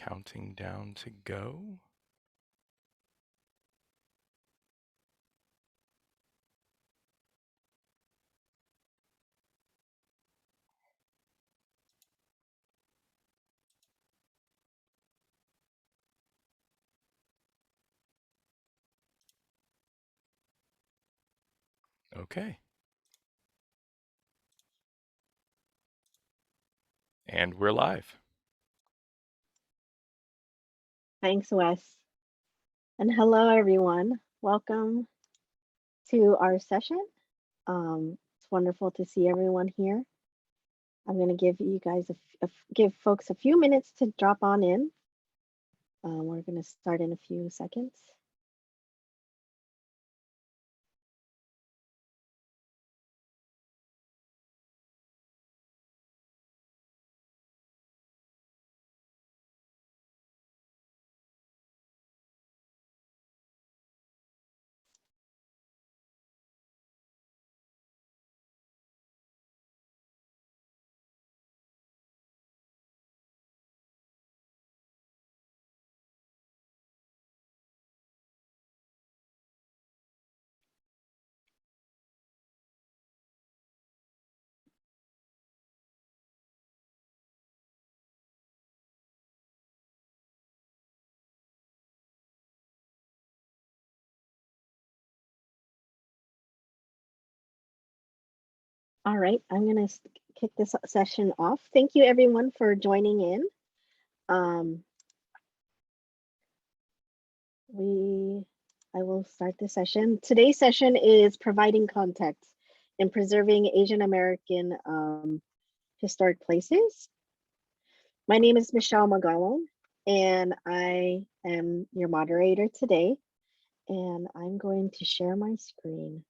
counting down to go. Okay. And we're live. Thanks, Wes. And hello, everyone. Welcome to our session. It's wonderful to see everyone here. I'm going to give you guys give folks a few minutes to drop on in. We're going to start in a few seconds. All right, I'm going to kick this session off. Thank you, everyone, for joining in. I will start the session. Today's session is providing context in preserving Asian American historic places. My name is Michelle Magalong, and I am your moderator today. And I'm going to share my screen.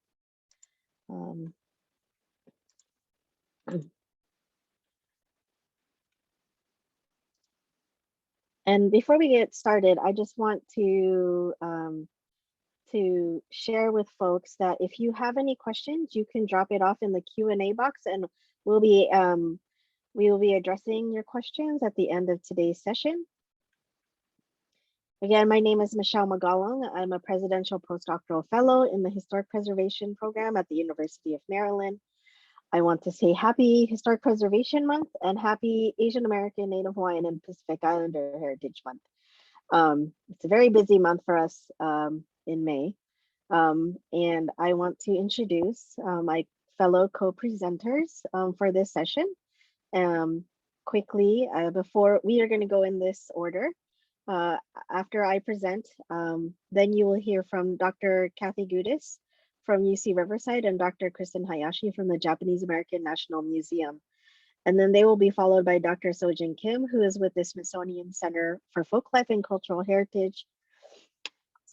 And before we get started, I just want to share with folks that if you have any questions, you can drop it off in the Q&A box, and we will be addressing your questions at the end of today's session. Again, my name is Michelle Magalong. I'm a Presidential Postdoctoral Fellow in the Historic Preservation Program at the University of Maryland. I want to say happy Historic Preservation Month and happy Asian American, Native Hawaiian, and Pacific Islander Heritage Month. It's a very busy month for us in May. And I want to introduce my fellow co-presenters for this session. Quickly, before we are going to go in this order. After I present, then you will hear from Dr. Kathy Gudis from UC Riverside and Dr. Kristen Hayashi from the Japanese American National Museum. And then they will be followed by Dr. Sojin Kim, who is with the Smithsonian Center for Folklife and Cultural Heritage,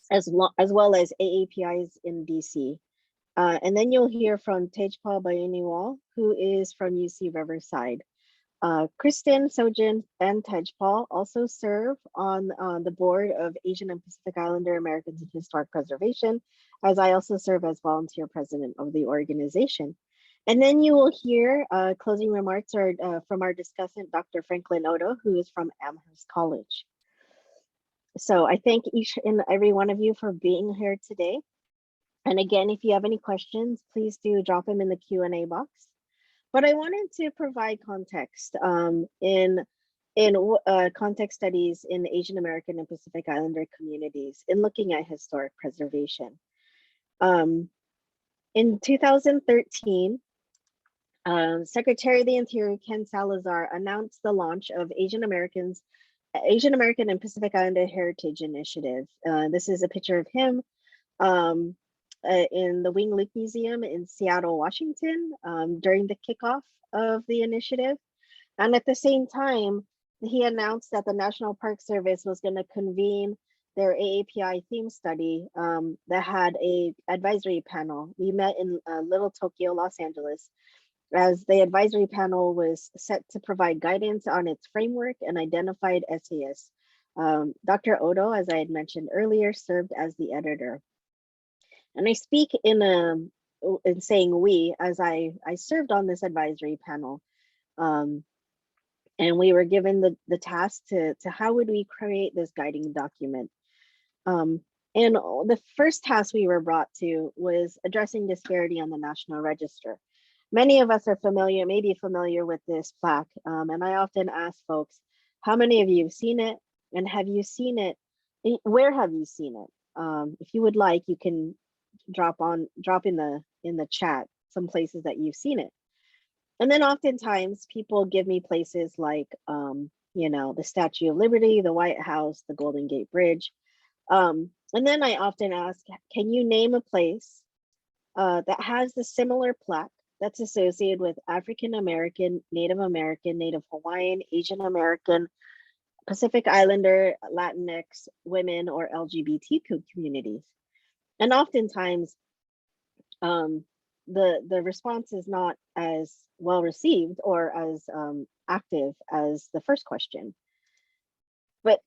as well as AAPIs in DC. And then you'll hear from Tejpaul Bainiwal, who is from UC Riverside. Kristen, Sojin, and Tejpaul also serve on the board of Asian and Pacific Islander Americans in Historic Preservation, as I also serve as volunteer president of the organization. And then you will hear closing remarks from our discussant, Dr. Franklin Odo, who is from Amherst College. So I thank each and every one of you for being here today. And again, if you have any questions, please do drop them in the Q&A box. But I wanted to provide context in context studies in Asian American and Pacific Islander communities in looking at historic preservation. In 2013, Secretary of the Interior Ken Salazar announced the launch of Asian American and Pacific Islander Heritage Initiative. This is a picture of him in the Wing Luke Museum in Seattle, Washington, during the kickoff of the initiative. And at the same time, he announced that the National Park Service was going to convene their AAPI theme study that had a advisory panel. We met in Little Tokyo, Los Angeles, as the advisory panel was set to provide guidance on its framework and identified essayists. Dr. Odo, as I had mentioned earlier, served as the editor. And I speak in saying we, as I served on this advisory panel. And we were given the task to how would we create this guiding document. Um, and the first task we were brought to was addressing disparity on the National Register. Many of us are familiar, maybe familiar with this plaque. And I often ask folks, how many of you have seen it? And have you seen it? Where have you seen it? If you would like, you can drop in the chat some places that you've seen it. And then oftentimes people give me places like, the Statue of Liberty, the White House, the Golden Gate Bridge. And then I often ask, can you name a place that has the similar plaque that's associated with African American, Native Hawaiian, Asian American, Pacific Islander, Latinx, women, or LGBTQ communities? And oftentimes, the response is not as well received or as active as the first question. But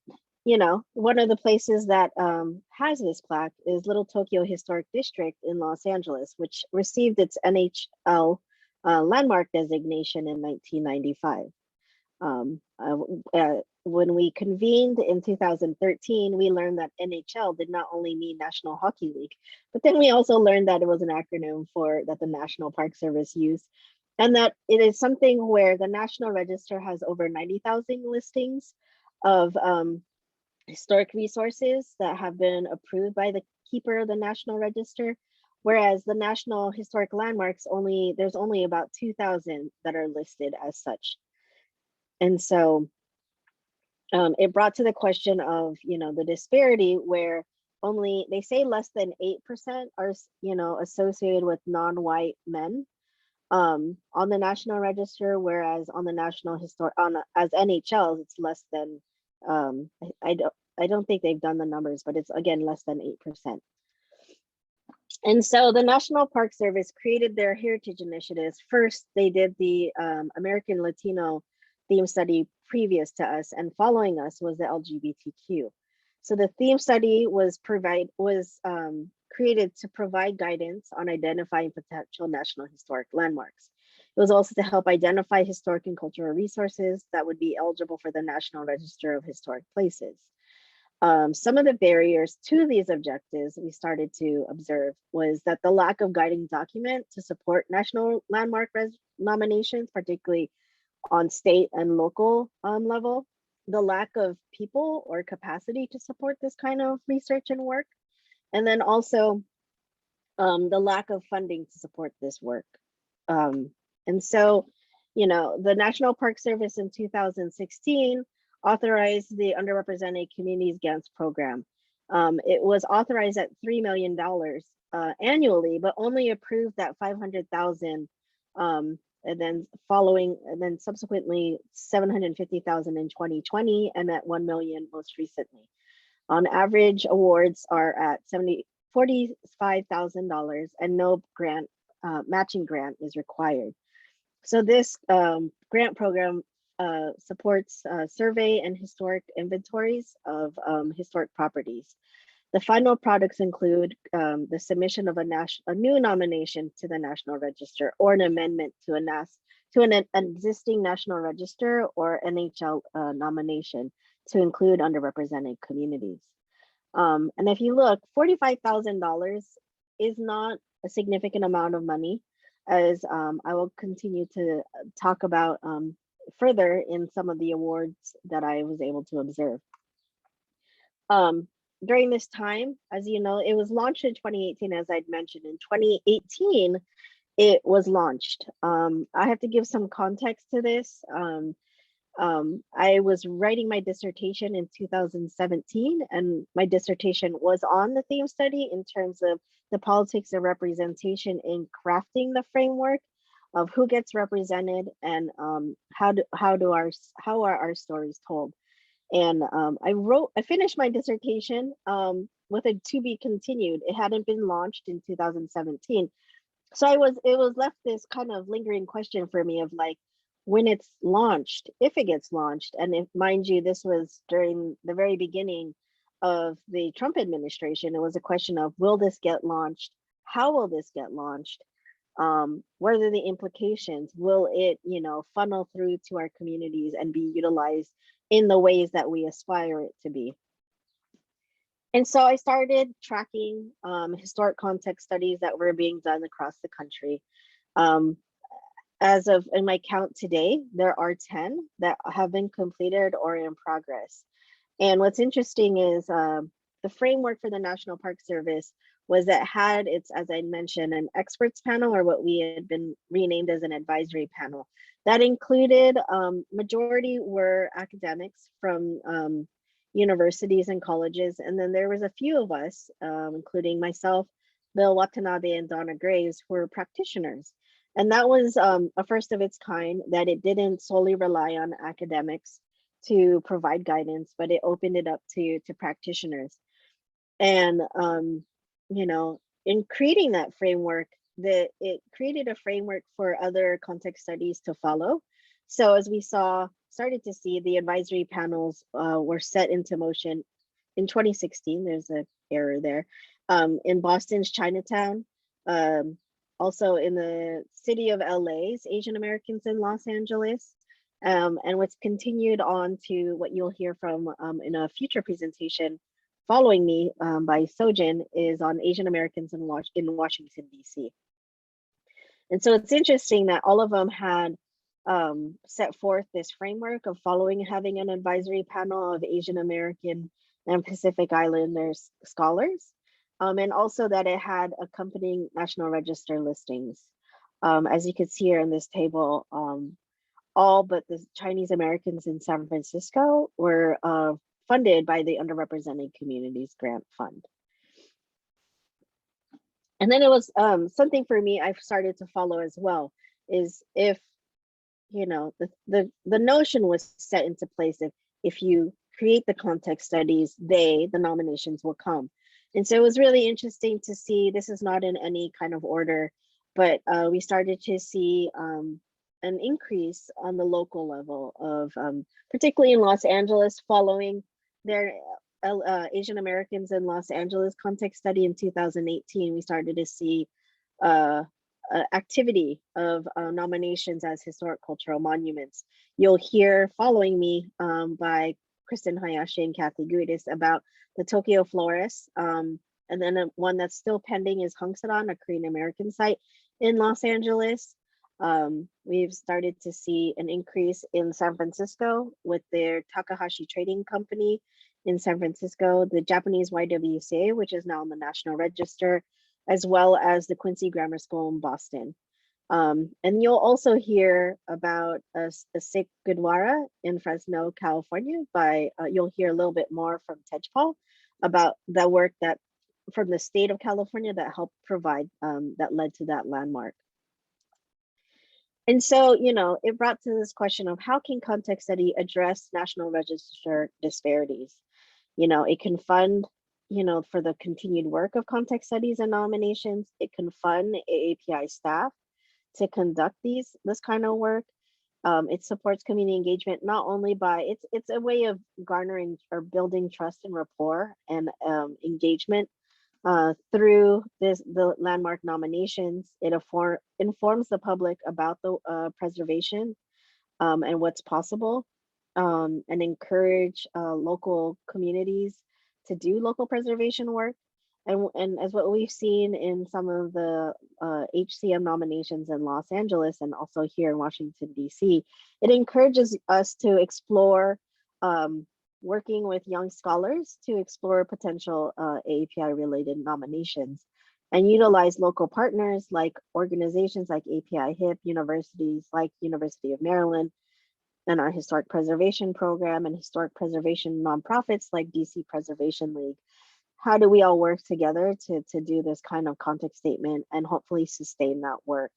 one of the places that has this plaque is Little Tokyo Historic District in Los Angeles, which received its NHL landmark designation in 1995. When we convened in 2013, we learned that NHL did not only mean National Hockey League, but then we also learned that it was an acronym for that the National Park Service used, and that it is something where the National Register has over 90,000 listings of historic resources that have been approved by the keeper of the National Register, whereas the National Historic Landmarks there's only about 2,000 that are listed as such. And so it brought to the question of, the disparity where only, they say less than 8% are, associated with non-white men on the National Register, whereas on the National as NHLs, it's less than, I don't think they've done the numbers, but it's again, less than 8%. And so the National Park Service created their heritage initiatives. First, they did the American Latino theme study previous to us, and following us was the LGBTQ. So the theme study was created to provide guidance on identifying potential national historic landmarks. It was also to help identify historic and cultural resources that would be eligible for the National Register of Historic Places. Some of the barriers to these objectives we started to observe was that the lack of guiding document to support national landmark nominations, particularly on state and local level, the lack of people or capacity to support this kind of research and work, and then also the lack of funding to support this work. And so, the National Park Service in 2016 authorized the Underrepresented Communities Grants Program. It was authorized at $3 million annually, but only approved that 500,000 and then subsequently 750,000 in 2020, and at 1 million most recently. On average, awards are at $45,000, and no grant matching grant is required. So this grant program supports survey and historic inventories of historic properties. The final products include the submission of a new nomination to the National Register, or an amendment to an existing National Register or NHL nomination to include underrepresented communities. And if you look, $45,000 is not a significant amount of money, as I will continue to talk about further in some of the awards that I was able to observe. During this time, as you know, it was launched in 2018, as I'd mentioned. In 2018, it was launched. I have to give some context to this. I was writing my dissertation in 2017, and my dissertation was on the theme study in terms of the politics of representation in crafting the framework of who gets represented and how are our stories told. And I finished my dissertation with a to be continued. It hadn't been launched in 2017. So it was left this kind of lingering question for me of like, when it's launched, if it gets launched, and if, mind you, this was during the very beginning of the Trump administration, it was a question of, will this get launched? How will this get launched? what are the implications? Will it, funnel through to our communities and be utilized in the ways that we aspire it to be? And so I started tracking historic context studies that were being done across the country. Um, as of in my count today, there are 10 that have been completed or in progress. And what's interesting is the framework for the National Park Service was that had its, as I mentioned, an experts panel, or what we had been renamed as an advisory panel. That included, majority were academics from universities and colleges. And then there was a few of us, including myself, Bill Watanabe and Donna Graves, who were practitioners. And that was a first of its kind, that it didn't solely rely on academics to provide guidance, but it opened it up to practitioners. And in creating that framework, it created a framework for other context studies to follow. So as we started to see, the advisory panels were set into motion in 2016. There's an error there. In Boston's Chinatown, also in the city of LA's Asian Americans in Los Angeles. And what's continued on to what you'll hear from in a future presentation following me by Sojin is on Asian Americans in Washington, DC. And so it's interesting that all of them had set forth this framework of having an advisory panel of Asian American and Pacific Islanders scholars, and also that it had accompanying National Register listings. As you can see here in this table, all but the Chinese Americans in San Francisco were funded by the Underrepresented Communities Grant Fund. And then it was something for me I've started to follow as well, is if, the notion was set into place, if you create the context studies, the nominations will come. And so it was really interesting to see, this is not in any kind of order, but we started to see an increase on the local level of, particularly in Los Angeles, following their Asian Americans in Los Angeles context study in 2018. We started to see activity of nominations as historic cultural monuments. You'll hear following me by Kristen Hayashi and Kathy Gudis about the Tokyo Florist. And then one that's still pending is Hongsadan, a Korean American site in Los Angeles. We've started to see an increase in San Francisco with their Takahashi Trading Company in San Francisco, the Japanese YWCA, which is now on the National Register, as well as the Quincy Grammar School in Boston. And you'll also hear about a Sikh Gurdwara in Fresno, California. You'll hear a little bit more from Tejpaul about the work that from the state of California that helped provide, that led to that landmark. And so, it brought to this question of how can context study address National Register disparities? It can fund, for the continued work of context studies and nominations. It can fund AAPI staff to conduct this kind of work. It supports community engagement, not only by, it's a way of garnering or building trust and rapport and engagement through the landmark nominations. It informs the public about the preservation and what's possible, and encourage local communities to do local preservation work. And as what we've seen in some of the HCM nominations in Los Angeles and also here in Washington, DC, it encourages us to explore working with young scholars to explore potential AAPI related nominations and utilize local partners like organizations like API HIP, universities like University of Maryland, and our historic preservation program and historic preservation nonprofits like DC Preservation League. How do we all work together to do this kind of context statement and hopefully sustain that work?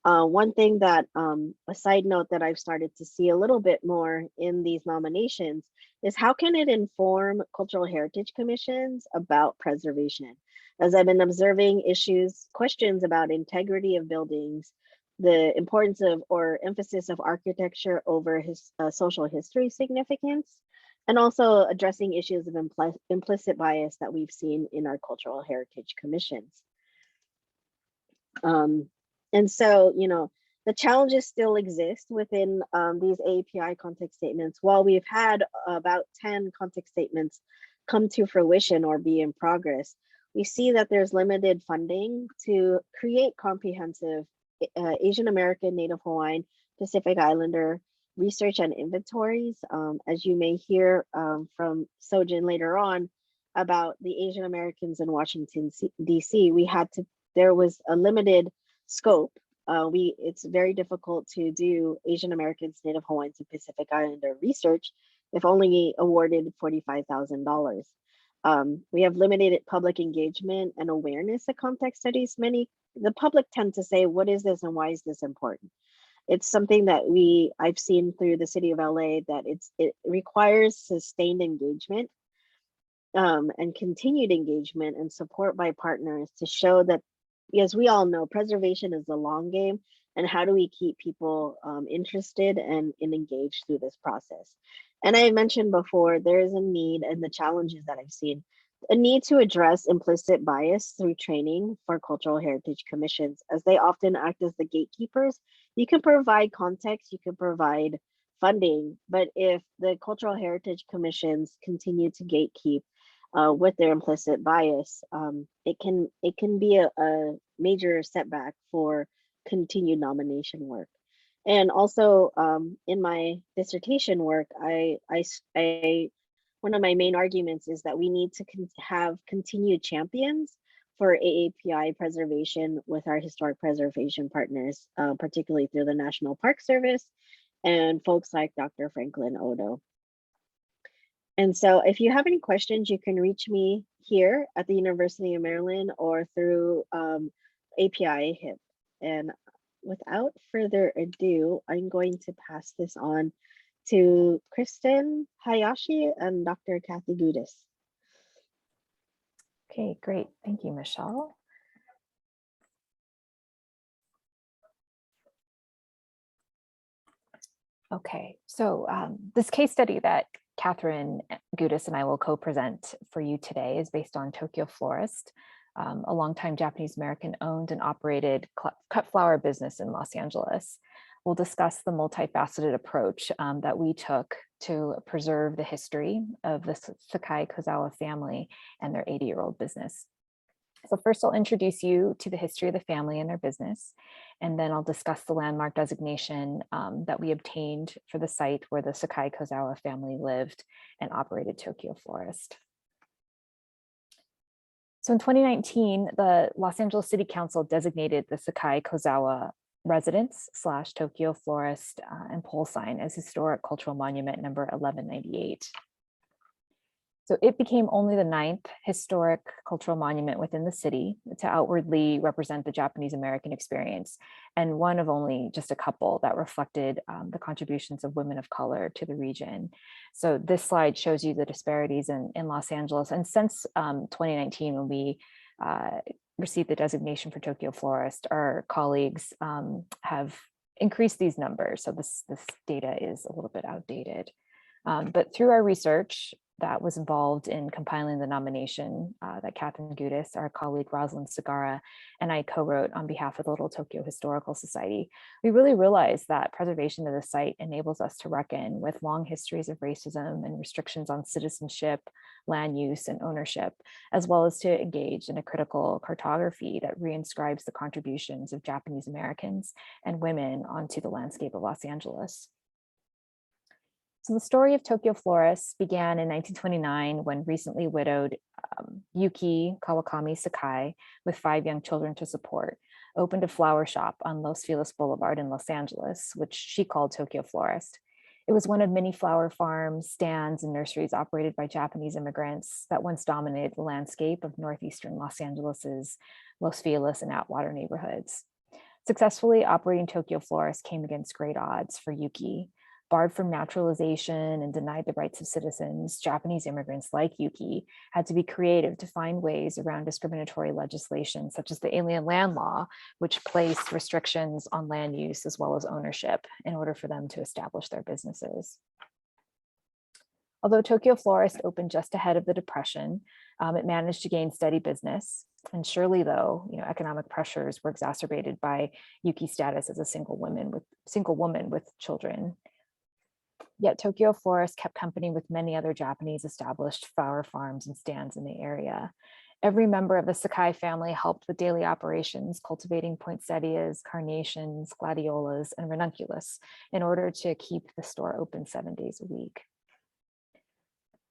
One thing that, a side note that I've started to see a little bit more in these nominations is how can it inform cultural heritage commissions about preservation? As I've been observing questions about integrity of buildings, the importance of or emphasis of architecture over social history significance, and also addressing issues of implicit bias that we've seen in our cultural heritage commissions. And so, the challenges still exist within these API context statements. While we've had about 10 context statements come to fruition or be in progress, we see that there's limited funding to create comprehensive Asian American, Native Hawaiian, Pacific Islander research and inventories. As you may hear from Sojin later on about the Asian Americans in Washington, D.C., there was a limited scope. It's very difficult to do Asian Americans, Native Hawaiians, and Pacific Islander research if only awarded $45,000. We have limited public engagement and awareness of context studies. The public tend to say, what is this and why is this important? It's something that I've seen through the city of LA that it requires sustained engagement and continued engagement and support by partners to show that, as we all know, preservation is the long game, and how do we keep people interested and engaged through this process? And I mentioned before, there is a need, and the challenges that I've seen, a need to address implicit bias through training for cultural heritage commissions, as they often act as the gatekeepers. You can provide context, you can provide funding, but if the cultural heritage commissions continue to gatekeep with their implicit bias, it can be a major setback for continued nomination work. And also in my dissertation work, one of my main arguments is that we need to have continued champions for AAPI preservation with our historic preservation partners, particularly through the National Park Service and folks like Dr. Franklin Odo. And so if you have any questions, you can reach me here at the University of Maryland or through API HIP. And without further ado, I'm going to pass this on to Kristen Hayashi and Dr. Kathy Gudis. Okay, great. Thank you, Michelle. Okay, so this case study that Catherine Gudis and I will co-present for you today is based on Tokyo Florist, a longtime Japanese American owned and operated cut flower business in Los Angeles. We'll discuss the multifaceted approach that we took to preserve the history of the Sakai Kozawa family and their 80-year-old business. So first I'll introduce you to the history of the family and their business, and then I'll discuss the landmark designation that we obtained for the site where the Sakai Kozawa family lived and operated Tokyo Florist. So in 2019, the Los Angeles City Council designated the Sakai Kozawa residence / Tokyo Florist and pole sign as historic cultural monument number 1198. So it became only the 9th historic cultural monument within the city to outwardly represent the Japanese American experience, and one of only just a couple that reflected the contributions of women of color to the region. So this slide shows you the disparities in Los Angeles. And since 2019, when we received the designation for Tokyo Florist, our colleagues have increased these numbers. So this data is a little bit outdated. But through our research that was involved in compiling the nomination that Catherine Gudis, our colleague Rosalind Segara, and I co-wrote on behalf of the Little Tokyo Historical Society, we really realized that preservation of the site enables us to reckon with long histories of racism and restrictions on citizenship, land use, and ownership, as well as to engage in a critical cartography that reinscribes the contributions of Japanese Americans and women onto the landscape of Los Angeles. So the story of Tokyo Florist began in 1929 when recently widowed Yuki Kawakami Sakai, with 5 young children to support, opened a flower shop on Los Feliz Boulevard in Los Angeles, which she called Tokyo Florist. It was one of many flower farms, stands, and nurseries operated by Japanese immigrants that once dominated the landscape of northeastern Los Angeles's Los Feliz and Atwater neighborhoods. Successfully operating Tokyo Florist came against great odds for Yuki. Barred from naturalization and denied the rights of citizens, Japanese immigrants like Yuki had to be creative to find ways around discriminatory legislation, such as the Alien Land Law, which placed restrictions on land use as well as ownership in order for them to establish their businesses. Although Tokyo Florist opened just ahead of the Depression, it managed to gain steady business. And surely, though, economic pressures were exacerbated by Yuki's status as a single woman with children. Yet Tokyo Florist kept company with many other Japanese established flower farms and stands in the area. Every member of the Sakai family helped with daily operations, cultivating poinsettias, carnations, gladiolas, and ranunculus in order to keep the store open 7 days a week.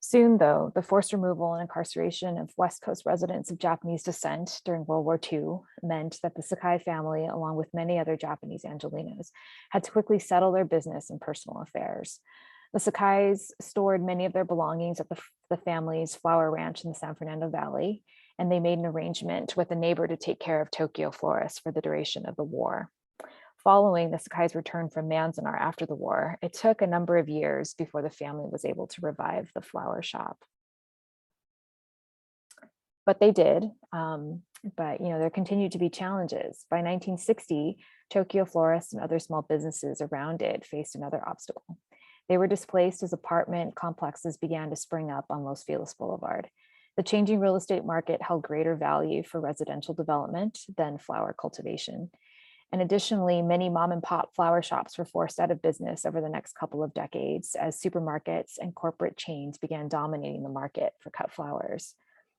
Soon, though, the forced removal and incarceration of West Coast residents of Japanese descent during World War II meant that the Sakai family, along with many other Japanese Angelenos, had to quickly settle their business and personal affairs. The Sakais stored many of their belongings at the family's flower ranch in the San Fernando Valley, and they made an arrangement with a neighbor to take care of Tokyo Florist for the duration of the war. Following the Sakai's return from Manzanar after the war, it took a number of years before the family was able to revive the flower shop. But they did, but there continued to be challenges. By 1960, Tokyo Florist and other small businesses around it faced another obstacle. They were displaced as apartment complexes began to spring up on Los Feliz Boulevard. The changing real estate market held greater value for residential development than flower cultivation. And additionally, many mom and pop flower shops were forced out of business over the next couple of decades as supermarkets and corporate chains began dominating the market for cut flowers.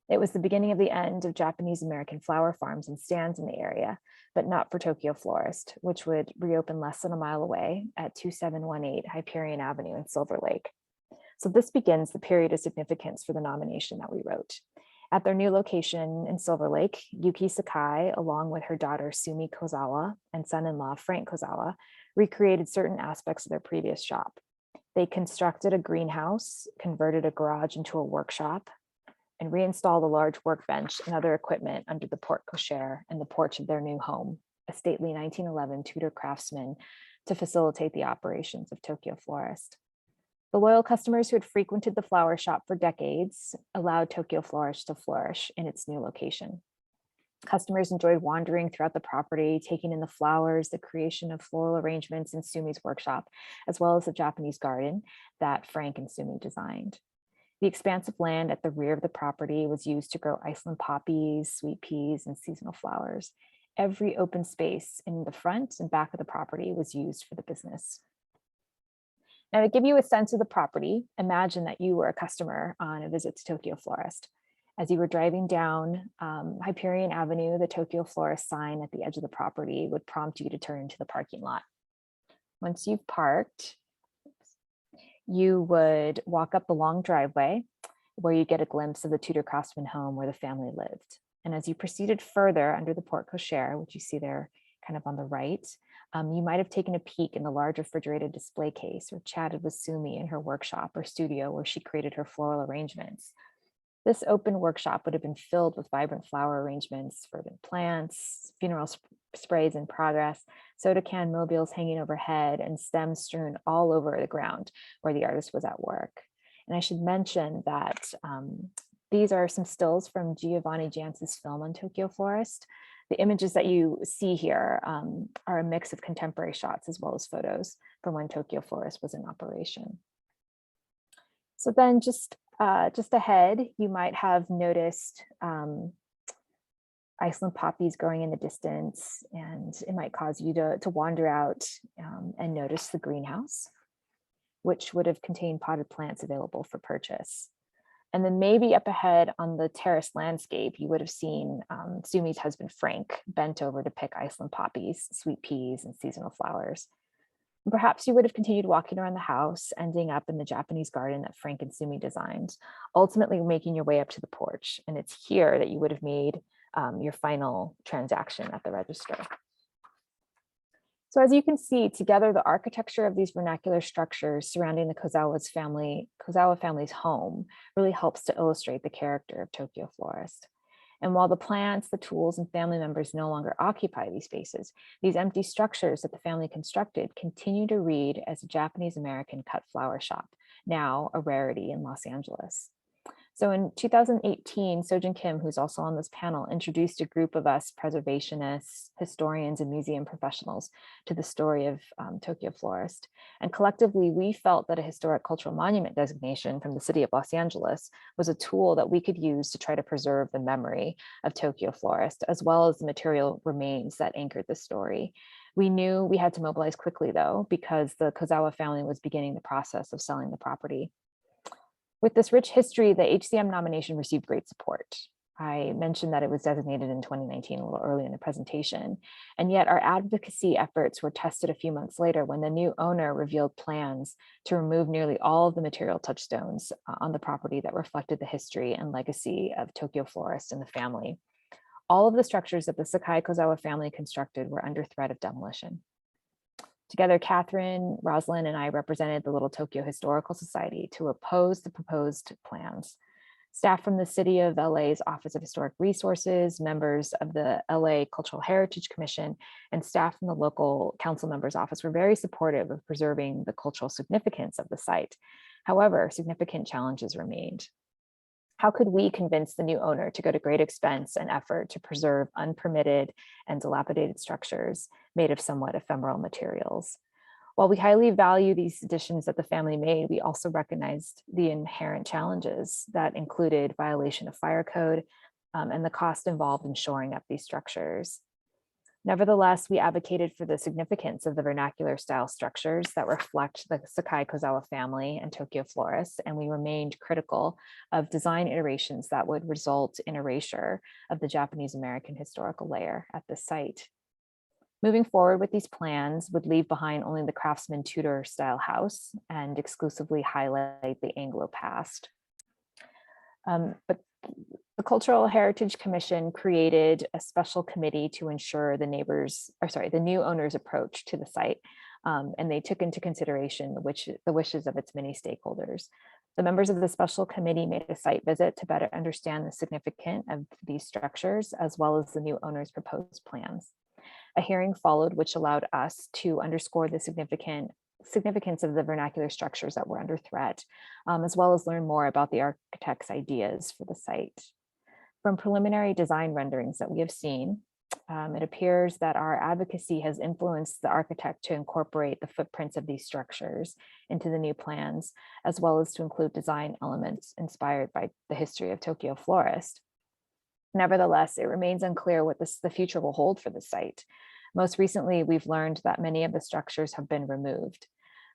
It was the beginning of the end of Japanese American flower farms and stands in the area, but not for Tokyo Florist, which would reopen less than a mile away at 2718 Hyperion Avenue in Silver Lake. So this begins the period of significance for the nomination that we wrote. At their new location in Silver Lake, Yuki Sakai, along with her daughter Sumi Kozawa and son-in-law Frank Kozawa, recreated certain aspects of their previous shop. They constructed a greenhouse, converted a garage into a workshop, and reinstalled a large workbench and other equipment under the porte cochere and the porch of their new home, a stately 1911 Tudor craftsman, to facilitate the operations of Tokyo Florist. The loyal customers who had frequented the flower shop for decades allowed Tokyo Florist to flourish in its new location. Customers enjoyed wandering throughout the property, taking in the flowers, the creation of floral arrangements in Sumi's workshop, as well as the Japanese garden that Frank and Sumi designed. The expansive land at the rear of the property was used to grow Iceland poppies, sweet peas, and seasonal flowers. Every open space in the front and back of the property was used for the business. Now, to give you a sense of the property, imagine that you were a customer on a visit to Tokyo Florist. As you were driving down Hyperion Avenue, the Tokyo Florist sign at the edge of the property would prompt you to turn into the parking lot. Once you've parked, you would walk up the long driveway where you get a glimpse of the Tudor craftsman home where the family lived. And as you proceeded further under the porte cochere, which you see there kind of on the right, you might have taken a peek in the large refrigerated display case or chatted with Sumi in her workshop or studio where she created her floral arrangements. This open workshop would have been filled with vibrant flower arrangements, verdant plants, funeral sprays in progress, soda can mobiles hanging overhead, and stems strewn all over the ground where the artist was at work. And I should mention that these are some stills from Giovanni Jance's film on Tokyo Florist. The images that you see here are a mix of contemporary shots as well as photos from when Tokyo Florist was in operation. So then just ahead, you might have noticed Iceland poppies growing in the distance, and it might cause you to wander out and notice the greenhouse, which would have contained potted plants available for purchase. And then maybe up ahead on the terrace landscape, you would have seen Sumi's husband, Frank, bent over to pick Iceland poppies, sweet peas, and seasonal flowers. And perhaps you would have continued walking around the house, ending up in the Japanese garden that Frank and Sumi designed, ultimately making your way up to the porch. And it's here that you would have made your final transaction at the register. So as you can see, together, the architecture of these vernacular structures surrounding the Kozawa family's home really helps to illustrate the character of Tokyo Florist. And while the plants, the tools, and family members no longer occupy these spaces, these empty structures that the family constructed continue to read as a Japanese American cut flower shop, now a rarity in Los Angeles. So in 2018, Sojin Kim, who's also on this panel, introduced a group of us preservationists, historians, and museum professionals to the story of Tokyo Florist. And collectively, we felt that a historic cultural monument designation from the city of Los Angeles was a tool that we could use to try to preserve the memory of Tokyo Florist, as well as the material remains that anchored the story. We knew we had to mobilize quickly, though, because the Kozawa family was beginning the process of selling the property. With this rich history, the HCM nomination received great support. I mentioned that it was designated in 2019, a little early in the presentation, and yet our advocacy efforts were tested a few months later when the new owner revealed plans to remove nearly all of the material touchstones on the property that reflected the history and legacy of Tokyo Florist and the family. All of the structures that the Sakai Kozawa family constructed were under threat of demolition. Together, Catherine, Rosalind, and I represented the Little Tokyo Historical Society to oppose the proposed plans. Staff from the City of LA's Office of Historic Resources, members of the LA Cultural Heritage Commission, and staff from the local council member's office were very supportive of preserving the cultural significance of the site. However, significant challenges remained. How could we convince the new owner to go to great expense and effort to preserve unpermitted and dilapidated structures made of somewhat ephemeral materials? While we highly value these additions that the family made, we also recognized the inherent challenges that included violation of fire code and the cost involved in shoring up these structures. Nevertheless, we advocated for the significance of the vernacular style structures that reflect the Sakai Kozawa family and Tokyo Florist, and we remained critical of design iterations that would result in erasure of the Japanese American historical layer at the site. Moving forward with these plans would leave behind only the craftsman Tudor style house and exclusively highlight the Anglo past. But the Cultural Heritage Commission created a special committee to ensure the new owner's approach to the site, and they took into consideration the wishes of its many stakeholders. The members of the special committee made a site visit to better understand the significance of these structures, as well as the new owner's proposed plans. A hearing followed, which allowed us to underscore the significance of the vernacular structures that were under threat, as well as learn more about the architect's ideas for the site. From preliminary design renderings that we have seen, it appears that our advocacy has influenced the architect to incorporate the footprints of these structures into the new plans, as well as to include design elements inspired by the history of Tokyo Florist. Nevertheless, it remains unclear what the future will hold for the site. Most recently, we've learned that many of the structures have been removed.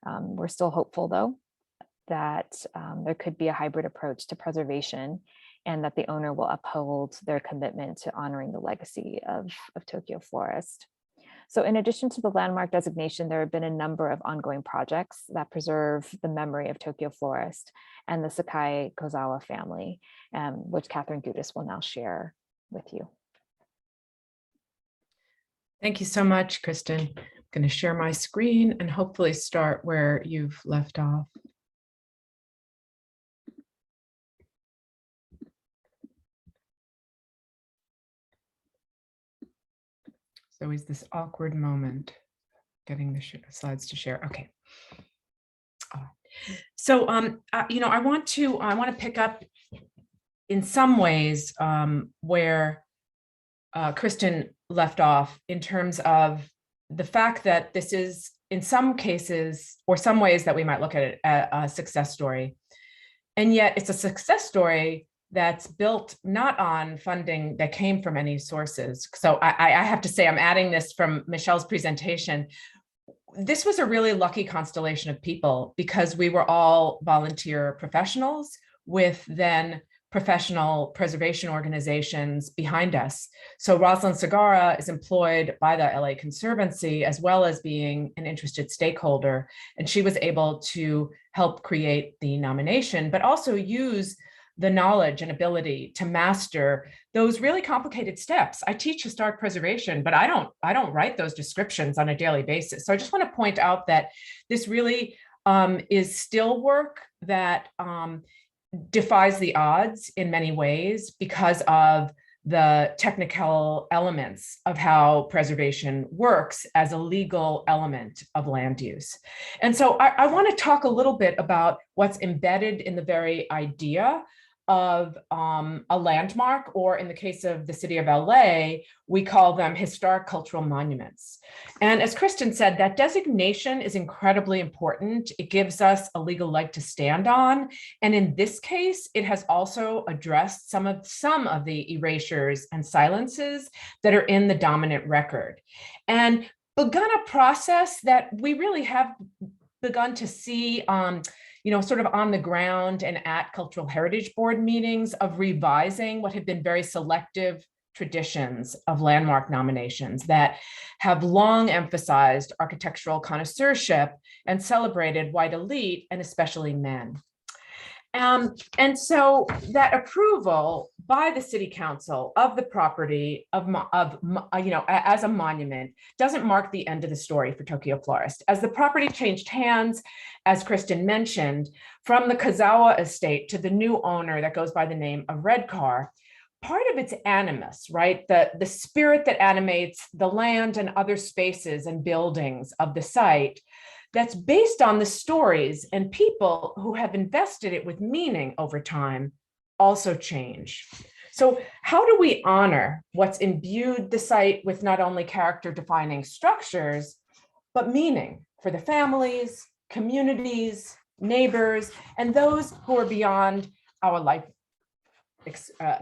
We're still hopeful, though, that there could be a hybrid approach to preservation and that the owner will uphold their commitment to honoring the legacy of Tokyo Florist. So in addition to the landmark designation, there have been a number of ongoing projects that preserve the memory of Tokyo Florist and the Sakai Kozawa family, which Catherine Gudis will now share with you. Thank you so much, Kristen. I'm going to share my screen and hopefully start where you've left off. It's always this awkward moment getting the slides to share. Okay. So, I want to pick up in some ways where Kristen left off in terms of the fact that this is, in some cases or some ways that we might look at it, a success story. And yet it's a success story that's built not on funding that came from any sources. So I have to say, I'm adding this from Michelle's presentation. This was a really lucky constellation of people because we were all volunteer professionals with then professional preservation organizations behind us. So Rosalind Segara is employed by the LA Conservancy as well as being an interested stakeholder. And she was able to help create the nomination, but also use the knowledge and ability to master those really complicated steps. I teach historic preservation, but I don't write those descriptions on a daily basis. So I just want to point out that this really is still work that defies the odds in many ways because of the technical elements of how preservation works as a legal element of land use. And so I want to talk a little bit about what's embedded in the very idea of a landmark, or in the case of the city of LA, we call them historic cultural monuments. And as Kristen said, that designation is incredibly important. It gives us a legal leg to stand on. And in this case, it has also addressed some of the erasures and silences that are in the dominant record, and begun a process that we really have begun to see sort of on the ground and at Cultural Heritage Board meetings, of revising what have been very selective traditions of landmark nominations that have long emphasized architectural connoisseurship and celebrated white elite, and especially men. And so that approval by the city council of the property as a monument doesn't mark the end of the story for Tokyo Florist. As the property changed hands, as Kristen mentioned, from the Kozawa estate to the new owner that goes by the name of Redcar, part of its animus, right? The spirit that animates the land and other spaces and buildings of the site, that's based on the stories and people who have invested it with meaning over time, also change. So how do we honor what's imbued the site with not only character-defining structures, but meaning for the families, communities, neighbors, and those who are beyond our life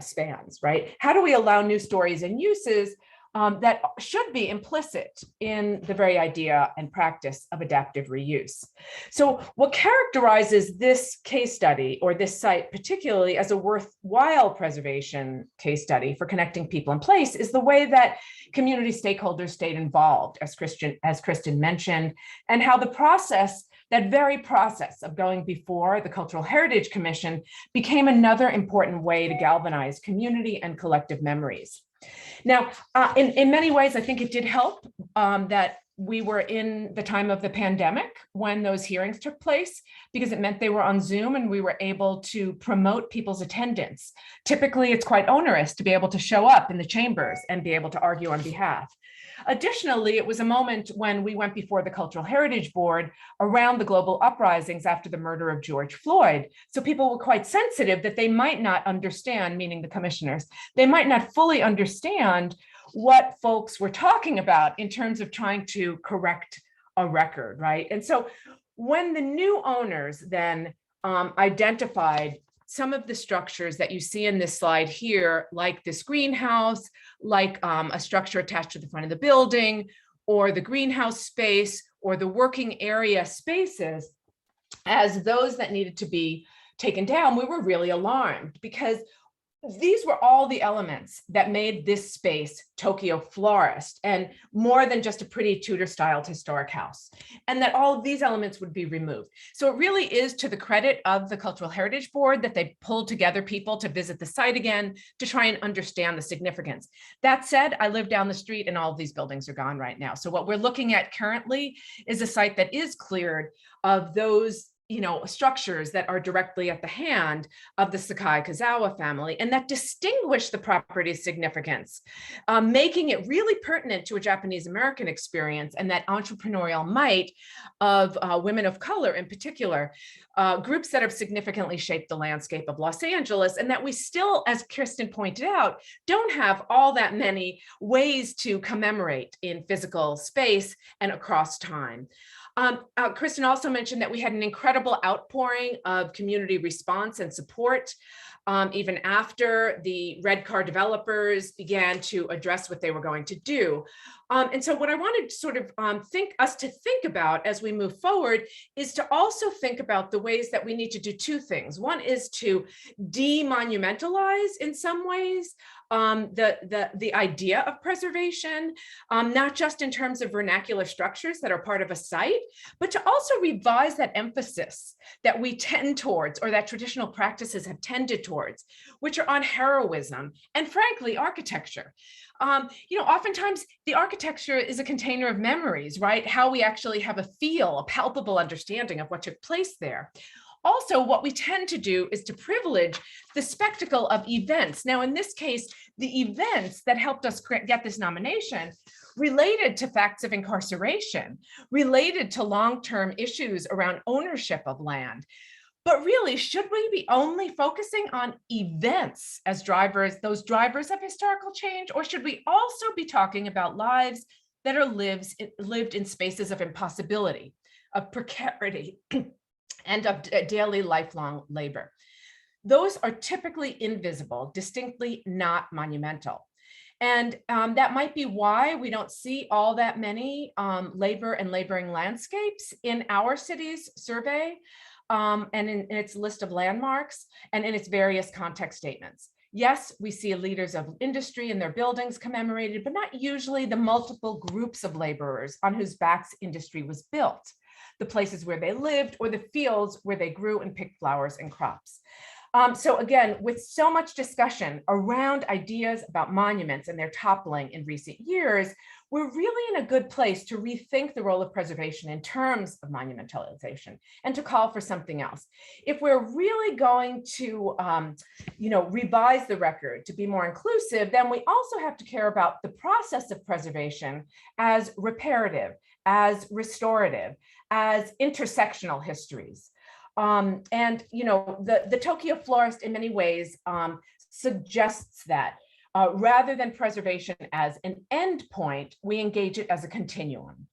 spans, right? How do we allow new stories and uses that should be implicit in the very idea and practice of adaptive reuse? So what characterizes this case study, or this site particularly, as a worthwhile preservation case study for connecting people and place, is the way that community stakeholders stayed involved, as Kristen mentioned, and how that very process of going before the Cultural Heritage Commission became another important way to galvanize community and collective memories. Now, in many ways, I think it did help that we were in the time of the pandemic when those hearings took place, because it meant they were on Zoom and we were able to promote people's attendance. Typically, it's quite onerous to be able to show up in the chambers and be able to argue on behalf. Additionally, it was a moment when we went before the Cultural Heritage Board around the global uprisings after the murder of George Floyd. So people were quite sensitive that they might not understand, meaning the commissioners, they might not fully understand what folks were talking about in terms of trying to correct a record, right? And so when the new owners then identified some of the structures that you see in this slide here, like this greenhouse, like a structure attached to the front of the building, or the greenhouse space, or the working area spaces, as those that needed to be taken down, we were really alarmed, because these were all the elements that made this space Tokyo Florist, and more than just a pretty Tudor-styled historic house, and that all of these elements would be removed. So it really is to the credit of the Cultural Heritage Board that they pulled together people to visit the site again to try and understand the significance. That said, I live down the street and all of these buildings are gone right now. So what we're looking at currently is a site that is cleared of those structures that are directly at the hand of the Sakai Kozawa family, and that distinguish the property's significance, making it really pertinent to a Japanese American experience and that entrepreneurial might of women of color in particular, groups that have significantly shaped the landscape of Los Angeles, and that we still, as Kristen pointed out, don't have all that many ways to commemorate in physical space and across time. Kristen also mentioned that we had an incredible outpouring of community response and support, even after the Redcar developers began to address what they were going to do. And so what I wanted to sort of think about as we move forward is to also think about the ways that we need to do two things. One is to demonumentalize in some ways the idea of preservation, not just in terms of vernacular structures that are part of a site, but to also revise that emphasis that we tend towards, or that traditional practices have tended towards, which are on heroism and frankly, architecture. Oftentimes the architecture is a container of memories, right? How we actually have a palpable understanding of what took place there. Also, what we tend to do is to privilege the spectacle of events. Now, in this case, the events that helped us get this nomination related to facts of incarceration, related to long-term issues around ownership of land. But really, should we be only focusing on events as drivers, those drivers of historical change, or should we also be talking about lives that are lived in spaces of impossibility, of precarity, and of daily lifelong labor? Those are typically invisible, distinctly not monumental. And that might be why we don't see all that many labor and laboring landscapes in our city's survey, and in its list of landmarks and in its various context statements. Yes, we see leaders of industry and their buildings commemorated, but not usually the multiple groups of laborers on whose backs industry was built, the places where they lived, or the fields where they grew and picked flowers and crops. So again, with so much discussion around ideas about monuments and their toppling in recent years, we're really in a good place to rethink the role of preservation in terms of monumentalization and to call for something else. If we're really going to, revise the record to be more inclusive, then we also have to care about the process of preservation as reparative, as restorative, as intersectional histories. The Tokyo florist in many ways suggests that rather than preservation as an end point, we engage it as a continuum,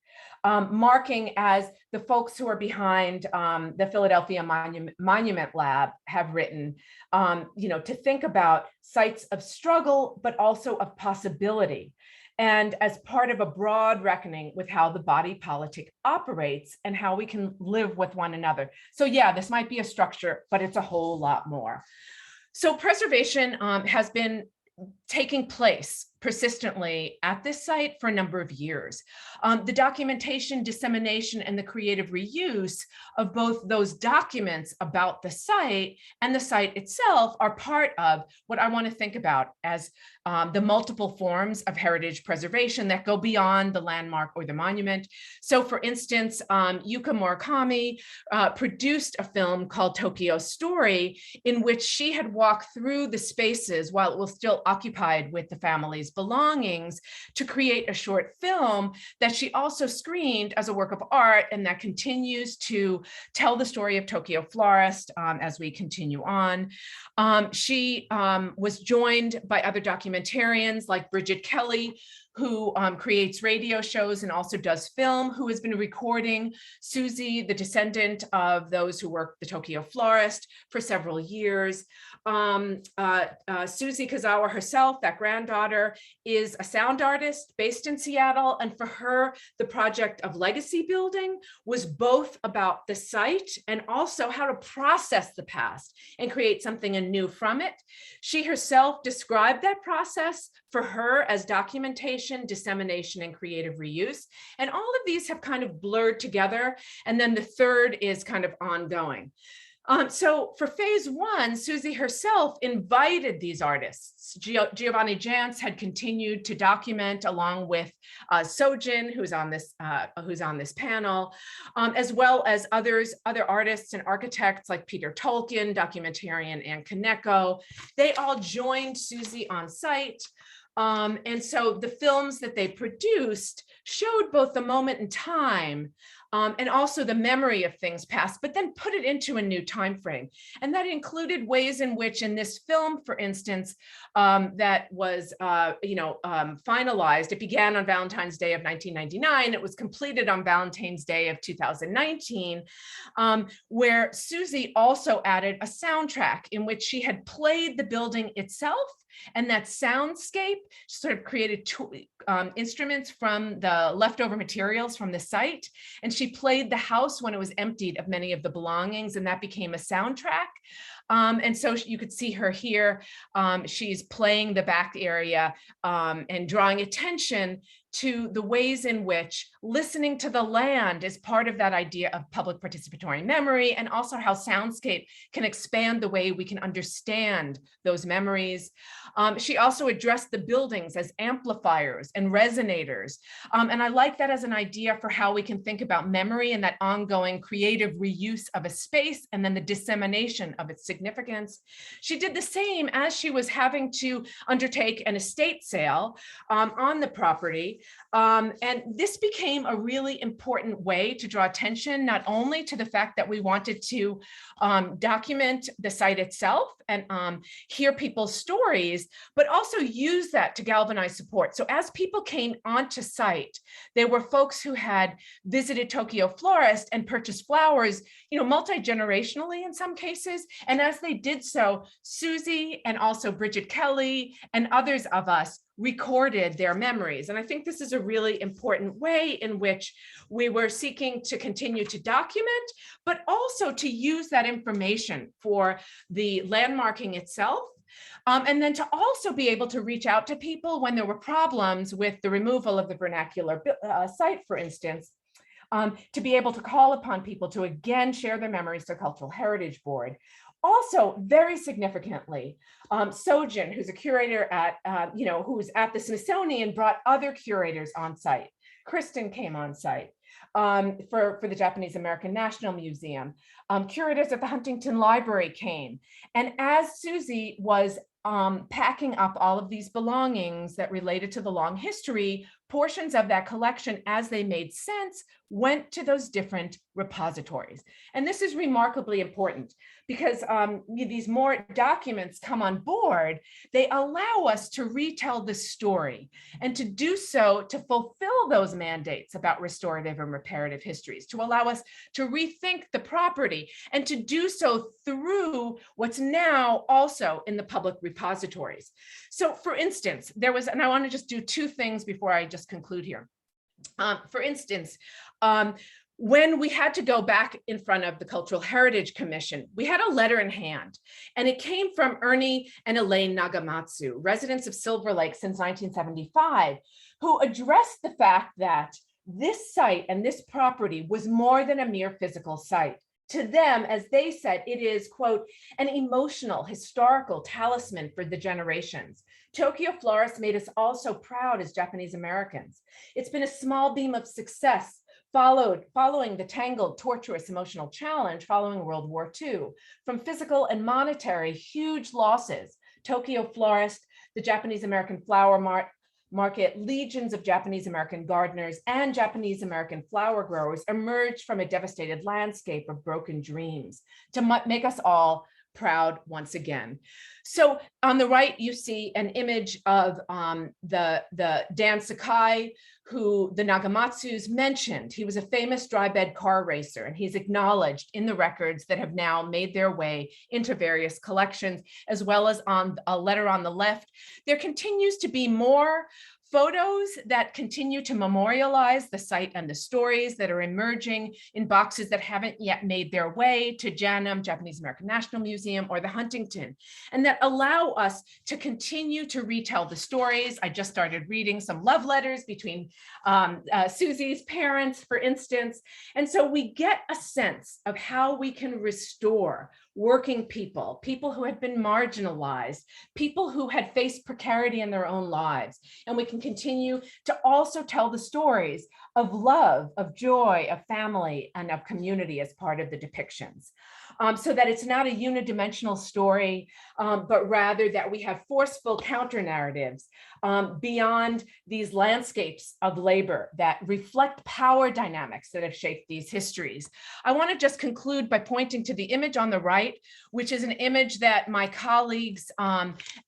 marking, as the folks who are behind the Philadelphia Monument Lab have written, to think about sites of struggle, but also of possibility. And as part of a broad reckoning with how the body politic operates and how we can live with one another. So yeah, this might be a structure, but it's a whole lot more. So preservation has been taking place persistently at this site for a number of years. The documentation, dissemination, and the creative reuse of both those documents about the site and the site itself are part of what I want to think about as the multiple forms of heritage preservation that go beyond the landmark or the monument. So for instance, Yuka Murakami produced a film called Tokyo Story, in which she had walked through the spaces while it was still occupied with the family's belongings to create a short film that she also screened as a work of art, and that continues to tell the story of Tokyo florist as we continue on. She was joined by other documentarians like Bridget Kelly, who creates radio shows and also does film, who has been recording Susie, the descendant of those who worked the Tokyo florist, for several years. Susie Kozawa herself, that granddaughter, is a sound artist based in Seattle. And for her, the project of legacy building was both about the site and also how to process the past and create something anew from it. She herself described that process for her as documentation, dissemination, and creative reuse. And all of these have kind of blurred together. And then the third is kind of ongoing. So for phase one, Susie herself invited these artists. Giovanni Jantz had continued to document along with Sojin, who's on this panel, as well as other artists and architects like Peter Tolkien, documentarian Ann Kaneko. They all joined Susie on site. And so the films that they produced showed both the moment in time and also the memory of things past, but then put it into a new time frame. And that included ways in which, in this film, for instance, that was finalized. It began on Valentine's Day of 1999. It was completed on Valentine's Day of 2019, where Susie also added a soundtrack in which she had played the building itself. And that soundscape sort of created instruments from the leftover materials from the site. And she played the house when it was emptied of many of the belongings, and that became a soundtrack. And so you could see her here. She's playing the back area and drawing attention to the ways in which listening to the land is part of that idea of public participatory memory, and also how soundscape can expand the way we can understand those memories. She also addressed the buildings as amplifiers and resonators. And I like that as an idea for how we can think about memory and that ongoing creative reuse of a space, and then the dissemination of its significance. She did the same as she was having to undertake an estate sale on the property. And this became a really important way to draw attention, not only to the fact that we wanted to document the site itself and hear people's stories, but also use that to galvanize support. So as people came onto site, there were folks who had visited Tokyo Florist and purchased flowers, multi-generationally in some cases. And as they did so, Susie and also Bridget Kelly and others of us recorded their memories. And I think this is a really important way in which we were seeking to continue to document, but also to use that information for the landmarking itself. And then to also be able to reach out to people when there were problems with the removal of the vernacular site, for instance, to be able to call upon people to again share their memories to Cultural Heritage Board. Also, very significantly, Sojin, who's a curator at, who was at the Smithsonian, brought other curators on site. Kristen came on site for the Japanese American National Museum. Curators at the Huntington Library came. And as Susie was packing up all of these belongings that related to the long history, portions of that collection, as they made sense, went to those different repositories. And this is remarkably important because these more documents come on board, they allow us to retell the story and to do so to fulfill those mandates about restorative and reparative histories, to allow us to rethink the property and to do so through what's now also in the public repositories. So for instance, there was, and I want to just do two things before I just conclude here. For instance, when we had to go back in front of the Cultural Heritage Commission, we had a letter in hand, and it came from Ernie and Elaine Nagamatsu, residents of Silver Lake since 1975, who addressed the fact that this site and this property was more than a mere physical site. To them, as they said, it is, quote, an emotional, historical talisman for the generations. Tokyo Florist made us all so proud as Japanese Americans. It's been a small beam of success following the tangled, tortuous emotional challenge following World War II. From physical and monetary huge losses, Tokyo Florist, the Japanese American flower market, legions of Japanese American gardeners and Japanese American flower growers emerged from a devastated landscape of broken dreams to make us all proud once again. So on the right, you see an image of the Dan Sakai, who the Nagamatsus mentioned. He was a famous dry bed car racer, and he's acknowledged in the records that have now made their way into various collections, as well as on a letter on the left. There continues to be more photos that continue to memorialize the site and the stories that are emerging in boxes that haven't yet made their way to JANM, Japanese American National Museum, or the Huntington, and that allow us to continue to retell the stories. I just started reading some love letters between Susie's parents, for instance. And so we get a sense of how we can restore working people, people who had been marginalized, people who had faced precarity in their own lives. And we can continue to also tell the stories of love, of joy, of family, and of community as part of the depictions. So that it's not a unidimensional story, but rather that we have forceful counter narratives beyond these landscapes of labor that reflect power dynamics that have shaped these histories. I want to just conclude by pointing to the image on the right, which is an image that my colleagues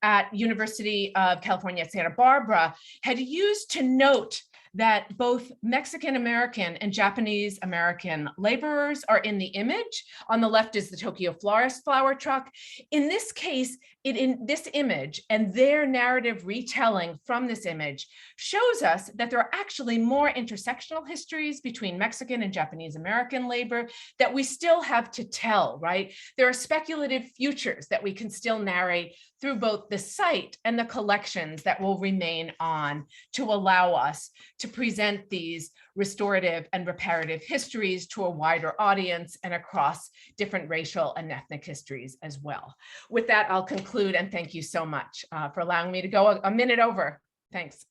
at University of California at Santa Barbara had used to note that both Mexican American and Japanese American laborers are in the image. On the left is the Tokyo Florist flower truck. In this case, in this image and their narrative retelling from this image shows us that there are actually more intersectional histories between Mexican and Japanese American labor that we still have to tell, right? There are speculative futures that we can still narrate through both the site and the collections that will remain on to allow us to present these restorative and reparative histories to a wider audience and across different racial and ethnic histories as well. With that, I'll conclude, and thank you so much for allowing me to go a minute over. Thanks.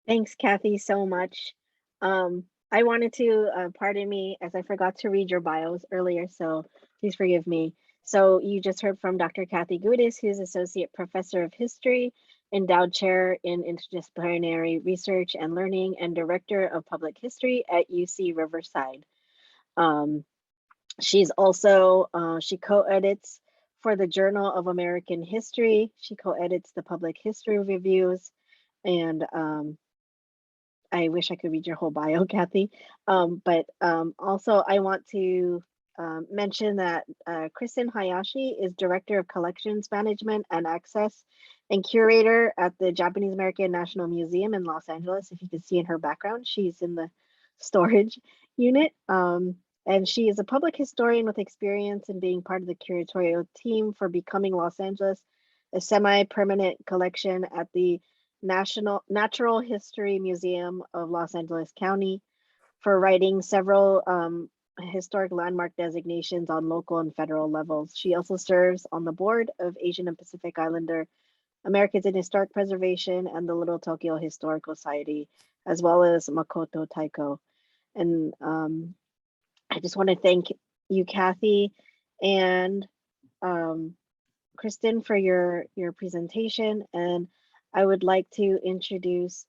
Thanks, Kathy, so much. I wanted to, pardon me, as I forgot to read your bios earlier, so please forgive me. So you just heard from Dr. Kathy Gudis, who's Associate Professor of History, Endowed Chair in Interdisciplinary Research and Learning, and Director of Public History at UC Riverside. She's also, she co-edits for the Journal of American History. She co-edits the Public History Reviews, and I wish I could read your whole bio, Kathy. But also I want to mention that Kristen Hayashi is Director of Collections Management and Access and Curator at the Japanese American National Museum in Los Angeles. If you can see in her background, she's in the storage unit. And she is a public historian with experience in being part of the curatorial team for Becoming Los Angeles, a semi-permanent collection at the Natural History Museum of Los Angeles County, for writing several historic landmark designations on local and federal levels. She also serves on the board of Asian and Pacific Islander Americans in Historic Preservation and the Little Tokyo Historical Society, as well as Makoto Taiko. And I just want to thank you, Kathy, and Kristen, for your presentation. And I would like to introduce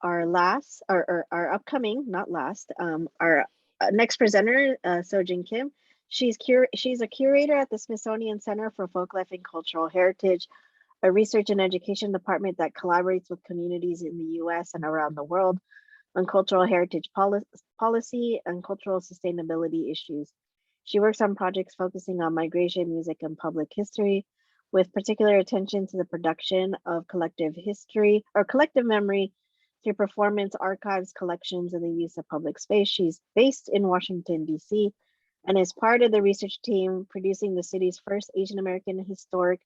our last, or our upcoming, not last, our next presenter, Sojin Kim. She's a curator at the Smithsonian Center for Folklife and Cultural Heritage, a research and education department that collaborates with communities in the US and around the world on cultural heritage policy and cultural sustainability issues. She works on projects focusing on migration, music, and public history, with particular attention to the production of collective history or collective memory through performance, archives, collections, and the use of public space. She's based in Washington, D.C., and is part of the research team producing the city's first Asian American historic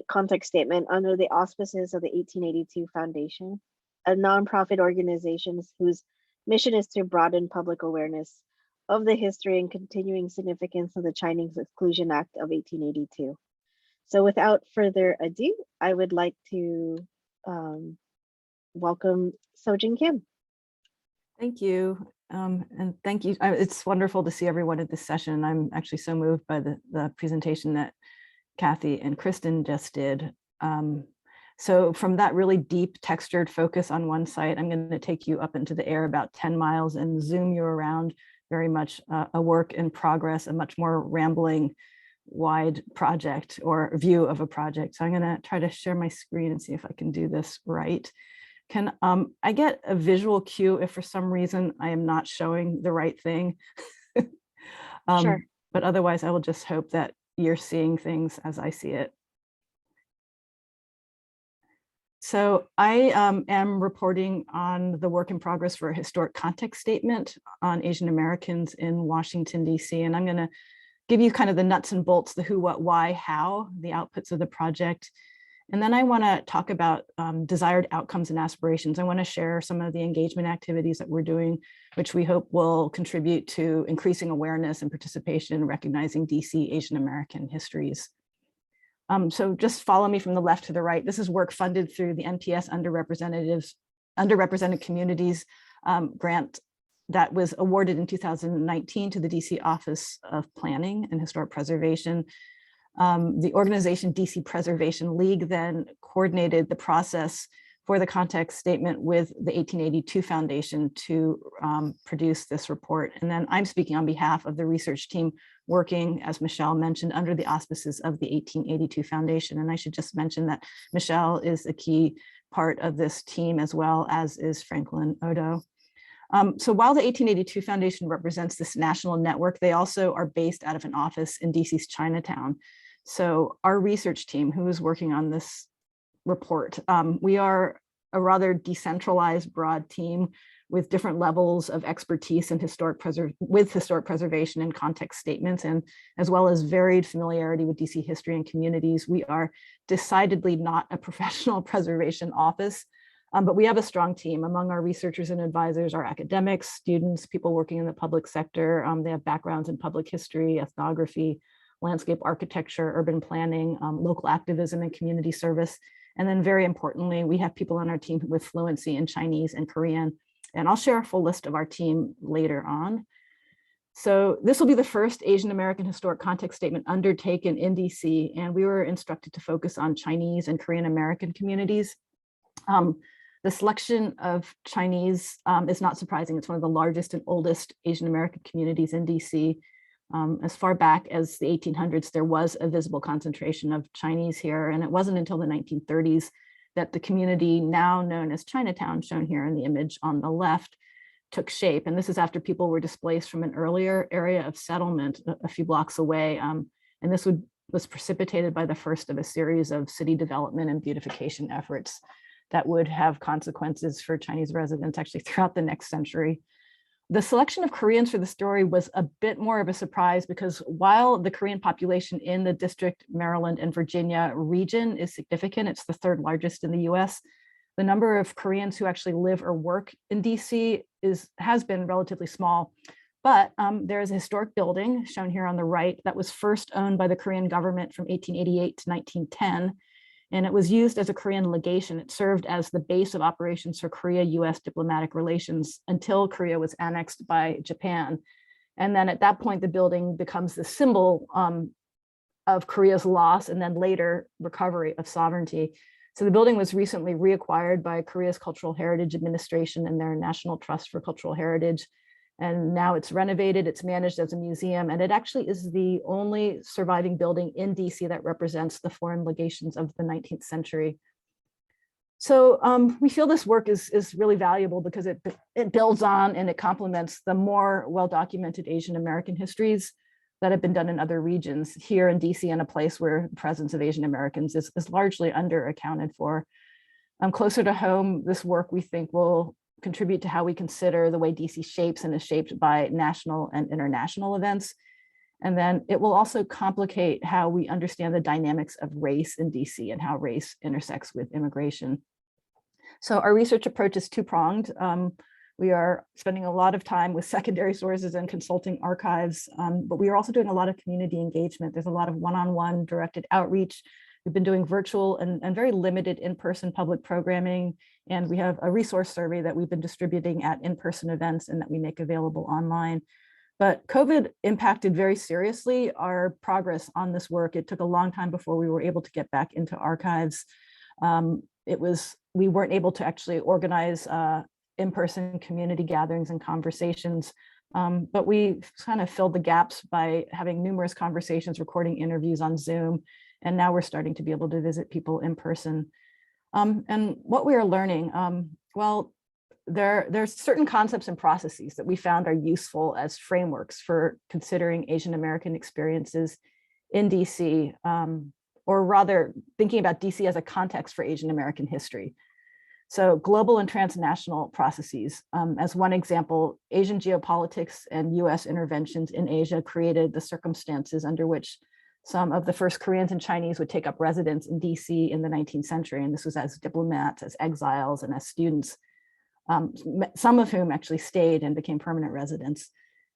context statement under the auspices of the 1882 Foundation, a nonprofit organization whose mission is to broaden public awareness of the history and continuing significance of the Chinese Exclusion Act of 1882. So without further ado, I would like to welcome Sojin Kim. Thank you. And thank you. It's wonderful to see everyone at this session. I'm actually so moved by the presentation that Kathy and Kristen just did. So from that really deep textured focus on one site, I'm going to take you up into the air about 10 miles and zoom you around, very much a work in progress, a much more rambling, wide project or view of a project. So I'm going to try to share my screen and see if I can do this right. Can I get a visual cue if for some reason I am not showing the right thing? Sure. But otherwise, I will just hope that you're seeing things as I see it. So I am reporting on the work in progress for a historic context statement on Asian Americans in Washington, D.C. And I'm going to give you kind of the nuts and bolts, the who, what, why, how, the outputs of the project. And then I want to talk about desired outcomes and aspirations. I want to share some of the engagement activities that we're doing, which we hope will contribute to increasing awareness and participation in recognizing DC Asian American histories. So just follow me from the left to the right. This is work funded through the NPS Underrepresented Communities grant that was awarded in 2019 to the DC Office of Planning and Historic Preservation. The organization DC Preservation League then coordinated the process for the context statement with the 1882 Foundation to produce this report. And then I'm speaking on behalf of the research team working, as Michelle mentioned, under the auspices of the 1882 Foundation. And I should just mention that Michelle is a key part of this team, as well as is Franklin Odo. So while the 1882 Foundation represents this national network, they also are based out of an office in DC's Chinatown. So our research team, who is working on this report, we are a rather decentralized, broad team with different levels of expertise in historic preservation and context statements, and as well as varied familiarity with DC history and communities. We are decidedly not a professional preservation office, but we have a strong team. Among our researchers and advisors are academics, students, people working in the public sector. They have backgrounds in public history, ethnography, landscape architecture, urban planning, local activism, and community service. And then very importantly, we have people on our team with fluency in Chinese and Korean. And I'll share a full list of our team later on. So this will be the first Asian American historic context statement undertaken in DC, and we were instructed to focus on Chinese and Korean American communities. The selection of Chinese is not surprising. It's one of the largest and oldest Asian American communities in DC. As far back as the 1800s, there was a visible concentration of Chinese here, and it wasn't until the 1930s that the community now known as Chinatown, shown here in the image on the left, took shape. And this is after people were displaced from an earlier area of settlement a few blocks away. And this was precipitated by the first of a series of city development and beautification efforts that would have consequences for Chinese residents actually throughout the next century. The selection of Koreans for the story was a bit more of a surprise because while the Korean population in the District, Maryland, and Virginia region is significant, it's the third largest in the US, the number of Koreans who actually live or work in DC has been relatively small. But there is a historic building shown here on the right that was first owned by the Korean government from 1888 to 1910. And it was used as a Korean legation. It served as the base of operations for Korea-US diplomatic relations until Korea was annexed by Japan. And then at that point, the building becomes the symbol of Korea's loss and then later recovery of sovereignty. So the building was recently reacquired by Korea's Cultural Heritage Administration and their National Trust for Cultural Heritage. And now it's renovated, it's managed as a museum, and it actually is the only surviving building in DC that represents the foreign legations of the 19th century. So we feel this work is really valuable because it builds on and it complements the more well-documented Asian American histories that have been done in other regions here in DC, in a place where the presence of Asian Americans is largely under-accounted for. Closer to home, this work we think will contribute to how we consider the way DC shapes and is shaped by national and international events. And then it will also complicate how we understand the dynamics of race in DC and how race intersects with immigration. So our research approach is two-pronged. We are spending a lot of time with secondary sources and consulting archives, but we are also doing a lot of community engagement. There's a lot of one-on-one directed outreach. We've been doing virtual and very limited in-person public programming. And we have a resource survey that we've been distributing at in-person events and that we make available online. But COVID impacted very seriously our progress on this work. It took a long time before we were able to get back into archives. We weren't able to actually organize in-person community gatherings and conversations, but we kind of filled the gaps by having numerous conversations, recording interviews on Zoom, and now we're starting to be able to visit people in person. And what we are learning, well, there's certain concepts and processes that we found are useful as frameworks for considering Asian American experiences in DC, or rather thinking about DC as a context for Asian American history. So global and transnational processes. As one example, Asian geopolitics and US interventions in Asia created the circumstances under which some of the first Koreans and Chinese would take up residence in DC in the 19th century. And this was as diplomats, as exiles, and as students, some of whom actually stayed and became permanent residents.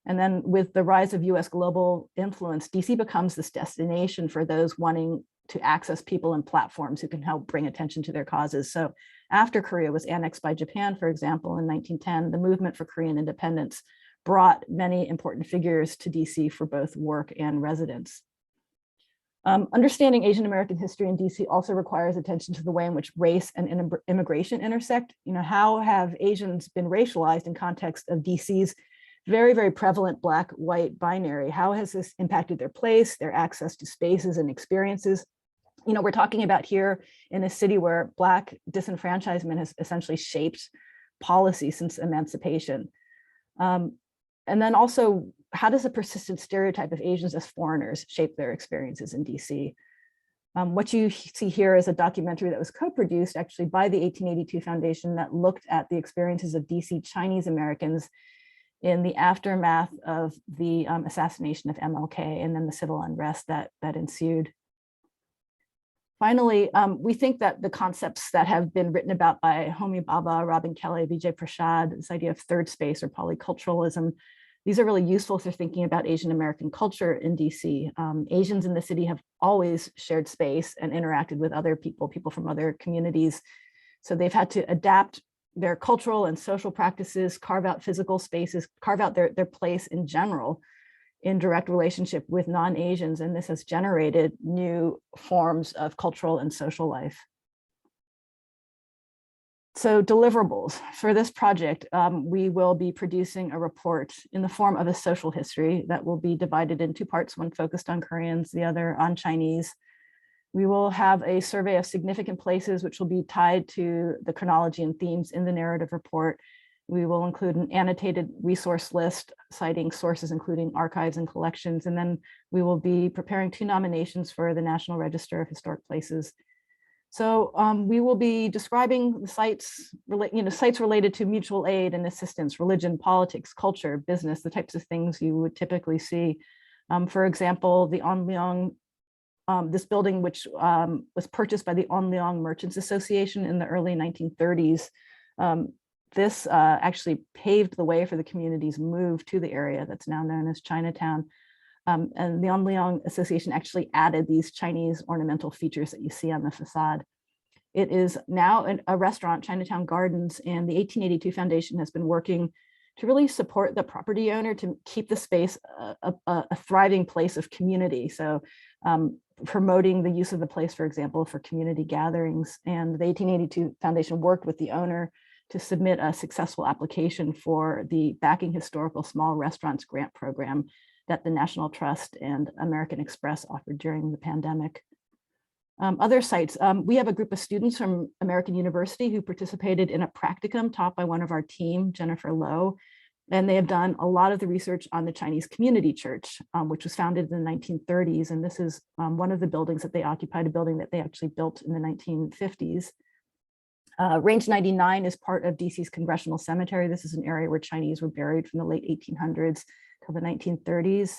And then with the rise of US global influence, DC becomes this destination for those wanting to access people and platforms who can help bring attention to their causes. So after Korea was annexed by Japan, for example, in 1910, the movement for Korean independence brought many important figures to DC for both work and residence. Understanding Asian American history in DC also requires attention to the way in which race and immigration intersect. How have Asians been racialized in context of DC's very, very prevalent Black-white binary? How has this impacted their place, their access to spaces and experiences? We're talking about here in a city where Black disenfranchisement has essentially shaped policy since emancipation. And then also, how does a persistent stereotype of Asians as foreigners shape their experiences in DC? What you see here is a documentary that was co-produced actually by the 1882 Foundation that looked at the experiences of DC Chinese Americans in the aftermath of the assassination of MLK and then the civil unrest that ensued. Finally, we think that the concepts that have been written about by Homi Bhabha, Robin Kelly, Vijay Prashad, this idea of third space or polyculturalism, these are really useful for thinking about Asian American culture in DC. Asians in the city have always shared space and interacted with other people from other communities. So they've had to adapt their cultural and social practices, carve out physical spaces, carve out their place in general in direct relationship with non-Asians. And this has generated new forms of cultural and social life. So deliverables for this project, we will be producing a report in the form of a social history that will be divided in two parts, one focused on Koreans, the other on Chinese. We will have a survey of significant places, which will be tied to the chronology and themes in the narrative report. We will include an annotated resource list citing sources, including archives and collections. And then we will be preparing 2 nominations for the National Register of Historic Places. So we will be describing the sites, sites related to mutual aid and assistance, religion, politics, culture, business, the types of things you would typically see. For example, the Onlyong, this building, which was purchased by the Onlyong Merchants Association in the early 1930s. This actually paved the way for the community's move to the area that's now known as Chinatown. And the Onlyong Association actually added these Chinese ornamental features that you see on the facade. It is now a restaurant, Chinatown Gardens, and the 1882 Foundation has been working to really support the property owner to keep the space a thriving place of community. So promoting the use of the place, for example, for community gatherings. And the 1882 Foundation worked with the owner to submit a successful application for the Backing Historical Small Restaurants Grant Program that the National Trust and American Express offered during the pandemic. Other sites, we have a group of students from American University who participated in a practicum taught by one of our team, Jennifer Lowe, and they have done a lot of the research on the Chinese Community Church, which was founded in the 1930s. And this is one of the buildings that they occupied, a building that they actually built in the 1950s. Range 99 is part of DC's Congressional Cemetery. This is an area where Chinese were buried from the late 1800s till the 1930s.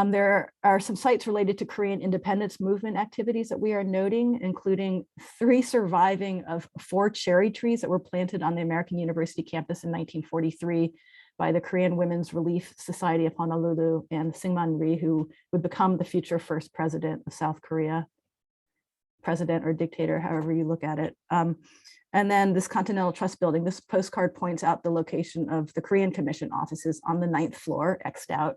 There are some sites related to Korean independence movement activities that we are noting, including 3 surviving of 4 cherry trees that were planted on the American University campus in 1943 by the Korean Women's Relief Society of Honolulu and Syngman Rhee, who would become the future first president of South Korea, president or dictator, however you look at it. And then this Continental Trust building, this postcard points out the location of the Korean Commission offices on the 9th floor, X'd out.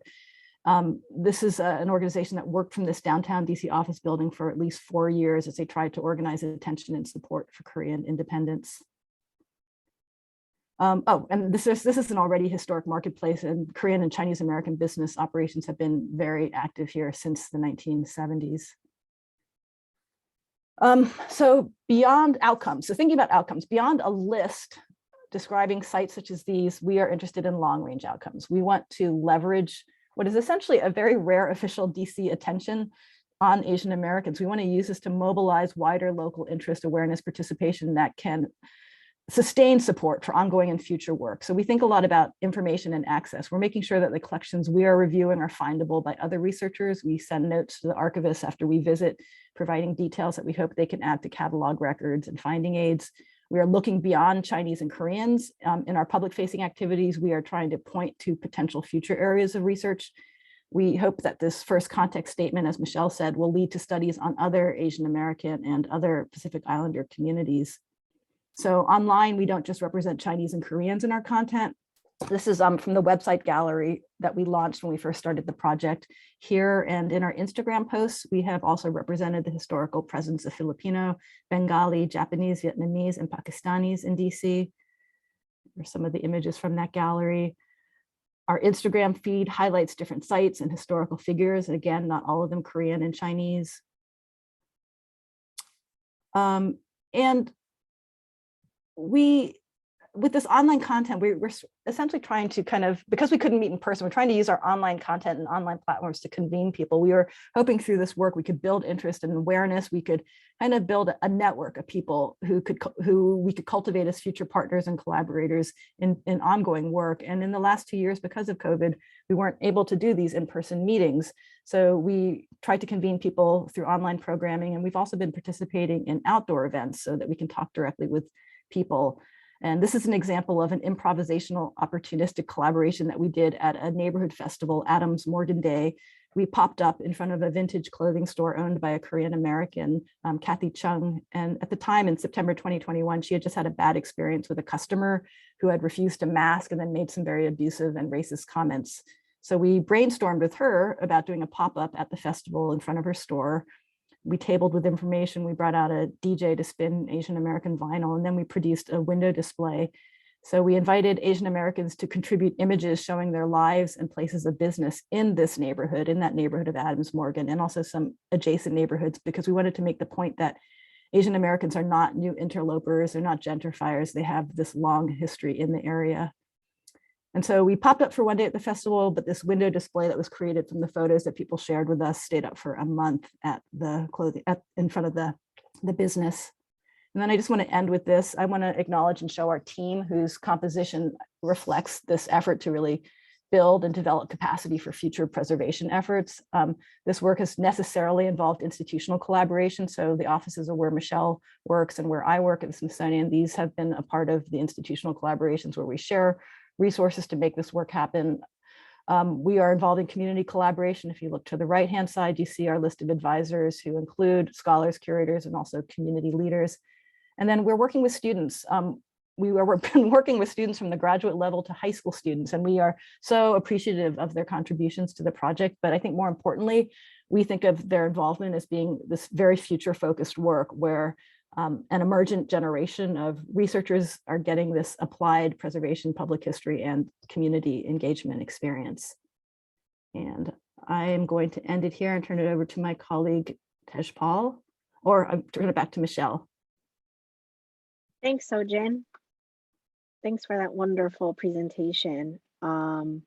This is an organization that worked from this downtown DC office building for at least 4 years as they tried to organize attention and support for Korean independence. And this is an already historic marketplace, and Korean and Chinese American business operations have been very active here since the 1970s. So beyond outcomes, so thinking about outcomes, beyond a list describing sites such as these, we are interested in long-range outcomes. We want to leverage what is essentially a very rare official DC attention on Asian Americans. We want to use this to mobilize wider local interest, awareness, participation that can sustain support for ongoing and future work. So we think a lot about information and access. We're making sure that the collections we are reviewing are findable by other researchers. We send notes to the archivists after we visit, providing details that we hope they can add to catalog records and finding aids. We are looking beyond Chinese and Koreans. In our public-facing activities, we are trying to point to potential future areas of research. We hope that this first context statement, as Michelle said, will lead to studies on other Asian American and other Pacific Islander communities. So online, we don't just represent Chinese and Koreans in our content. This is from the website gallery that we launched when we first started the project. Here and in our Instagram posts, we have also represented the historical presence of Filipino, Bengali, Japanese, Vietnamese, and Pakistanis in DC. Here's some of the images from that gallery. Our Instagram feed highlights different sites and historical figures. And again, not all of them Korean and Chinese. And with this online content, we're essentially trying to kind of, because we couldn't meet in person, we're trying to use our online content and online platforms to convene people. We were hoping through this work, we could build interest and awareness. We could kind of build a network of people who we could cultivate as future partners and collaborators in ongoing work. And in the last 2 years, because of COVID, we weren't able to do these in-person meetings. So we tried to convene people through online programming. And we've also been participating in outdoor events so that we can talk directly with people. And this is an example of an improvisational opportunistic collaboration that we did at a neighborhood festival, Adams Morgan Day, we popped up in front of a vintage clothing store owned by a Korean American, Kathy Chung. And at the time in September 2021, she had just had a bad experience with a customer who had refused to mask and then made some very abusive and racist comments. So we brainstormed with her about doing a pop-up at the festival in front of her store. We tabled with information. We brought out a DJ to spin Asian American vinyl, and then we produced a window display. So we invited Asian Americans to contribute images showing their lives and places of business in this neighborhood, in that neighborhood of Adams Morgan, and also some adjacent neighborhoods, because we wanted to make the point that Asian Americans are not new interlopers, they're not gentrifiers, they have this long history in the area. And so we popped up for one day at the festival, but this window display that was created from the photos that people shared with us stayed up for a month at the clothing, in front of the business. And then I just want to end with this. I want to acknowledge and show our team whose composition reflects this effort to really build and develop capacity for future preservation efforts. This work has necessarily involved institutional collaboration. So the offices are where Michelle works and where I work at the Smithsonian. These have been a part of the institutional collaborations where we share resources to make this work happen. We are involved in community collaboration. If you look to the right-hand side, you see our list of advisors who include scholars, curators, and also community leaders. And then we're working with students. We've been working with students from the graduate level to high school students, and we are so appreciative of their contributions to the project. But I think more importantly, we think of their involvement as being this very future-focused work where an emergent generation of researchers are getting this applied preservation, public history, and community engagement experience. And I am going to end it here and turn it over to my colleague, Tejpaul, or I'll turn it back to Michelle. Thanks, Sojan. Thanks for that wonderful presentation. I'm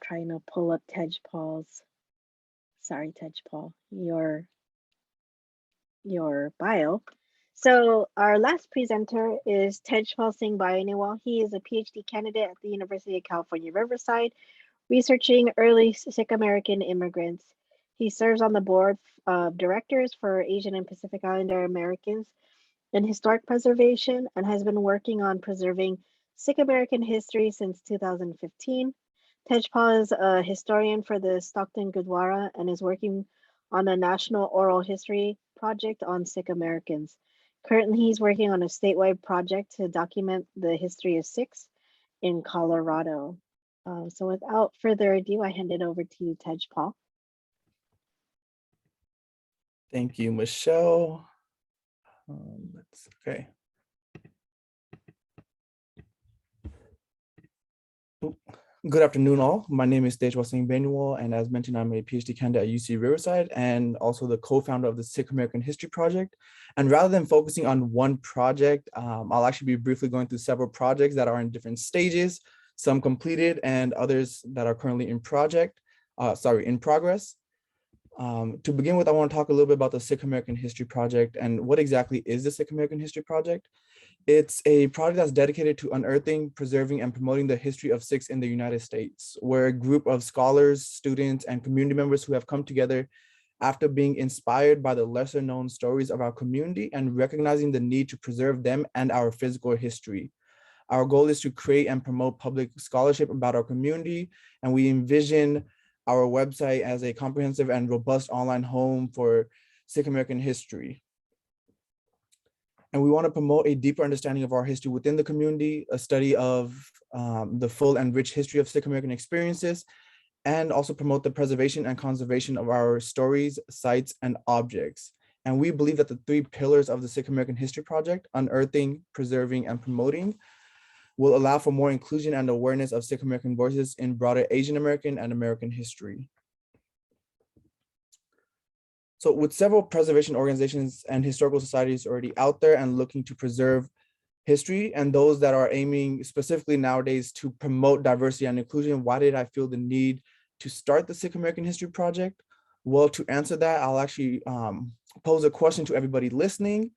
trying to pull up Tejpaul's, sorry, Tejpaul, your bio. So our last presenter is Tejpaul Singh Bainiwal. He is a PhD candidate at the University of California, Riverside, researching early Sikh American immigrants. He serves on the board of directors for Asian and Pacific Islander Americans in historic preservation and has been working on preserving Sikh American history since 2015. Tejpaul is a historian for the Stockton Gurdwara and is working on a national oral history project on Sikh Americans. Currently, he's working on a statewide project to document the history of Sikhs in Colorado. So without further ado, I hand it over to you, Tejpaul. Thank you, Michelle. Okay. Good afternoon, all. My name is Tejpaul Singh Bainiwal, and as mentioned, I'm a PhD candidate at UC Riverside and also the co-founder of the Sikh American History Project. And rather than focusing on one project, I'll actually be briefly going through several projects that are in different stages, some completed and others that are currently in progress. To begin with, I want to talk a little bit about the Sikh American History Project and what exactly is the Sikh American History Project. It's a project that's dedicated to unearthing, preserving, and promoting the history of Sikhs in the United States. We're a group of scholars, students, and community members who have come together after being inspired by the lesser known stories of our community and recognizing the need to preserve them and our physical history. Our goal is to create and promote public scholarship about our community, and we envision our website as a comprehensive and robust online home for Sikh American history. And we want to promote a deeper understanding of our history within the community, a study of the full and rich history of Sikh American experiences, and also promote the preservation and conservation of our stories, sites, and objects. And we believe that the three pillars of the Sikh American History Project, unearthing, preserving, and promoting, will allow for more inclusion and awareness of Sikh American voices in broader Asian American and American history. So with several preservation organizations and historical societies already out there and looking to preserve history, and those that are aiming specifically nowadays to promote diversity and inclusion, why did I feel the need to start the Sikh American History Project? Well, to answer that, I'll actually pose a question to everybody listening.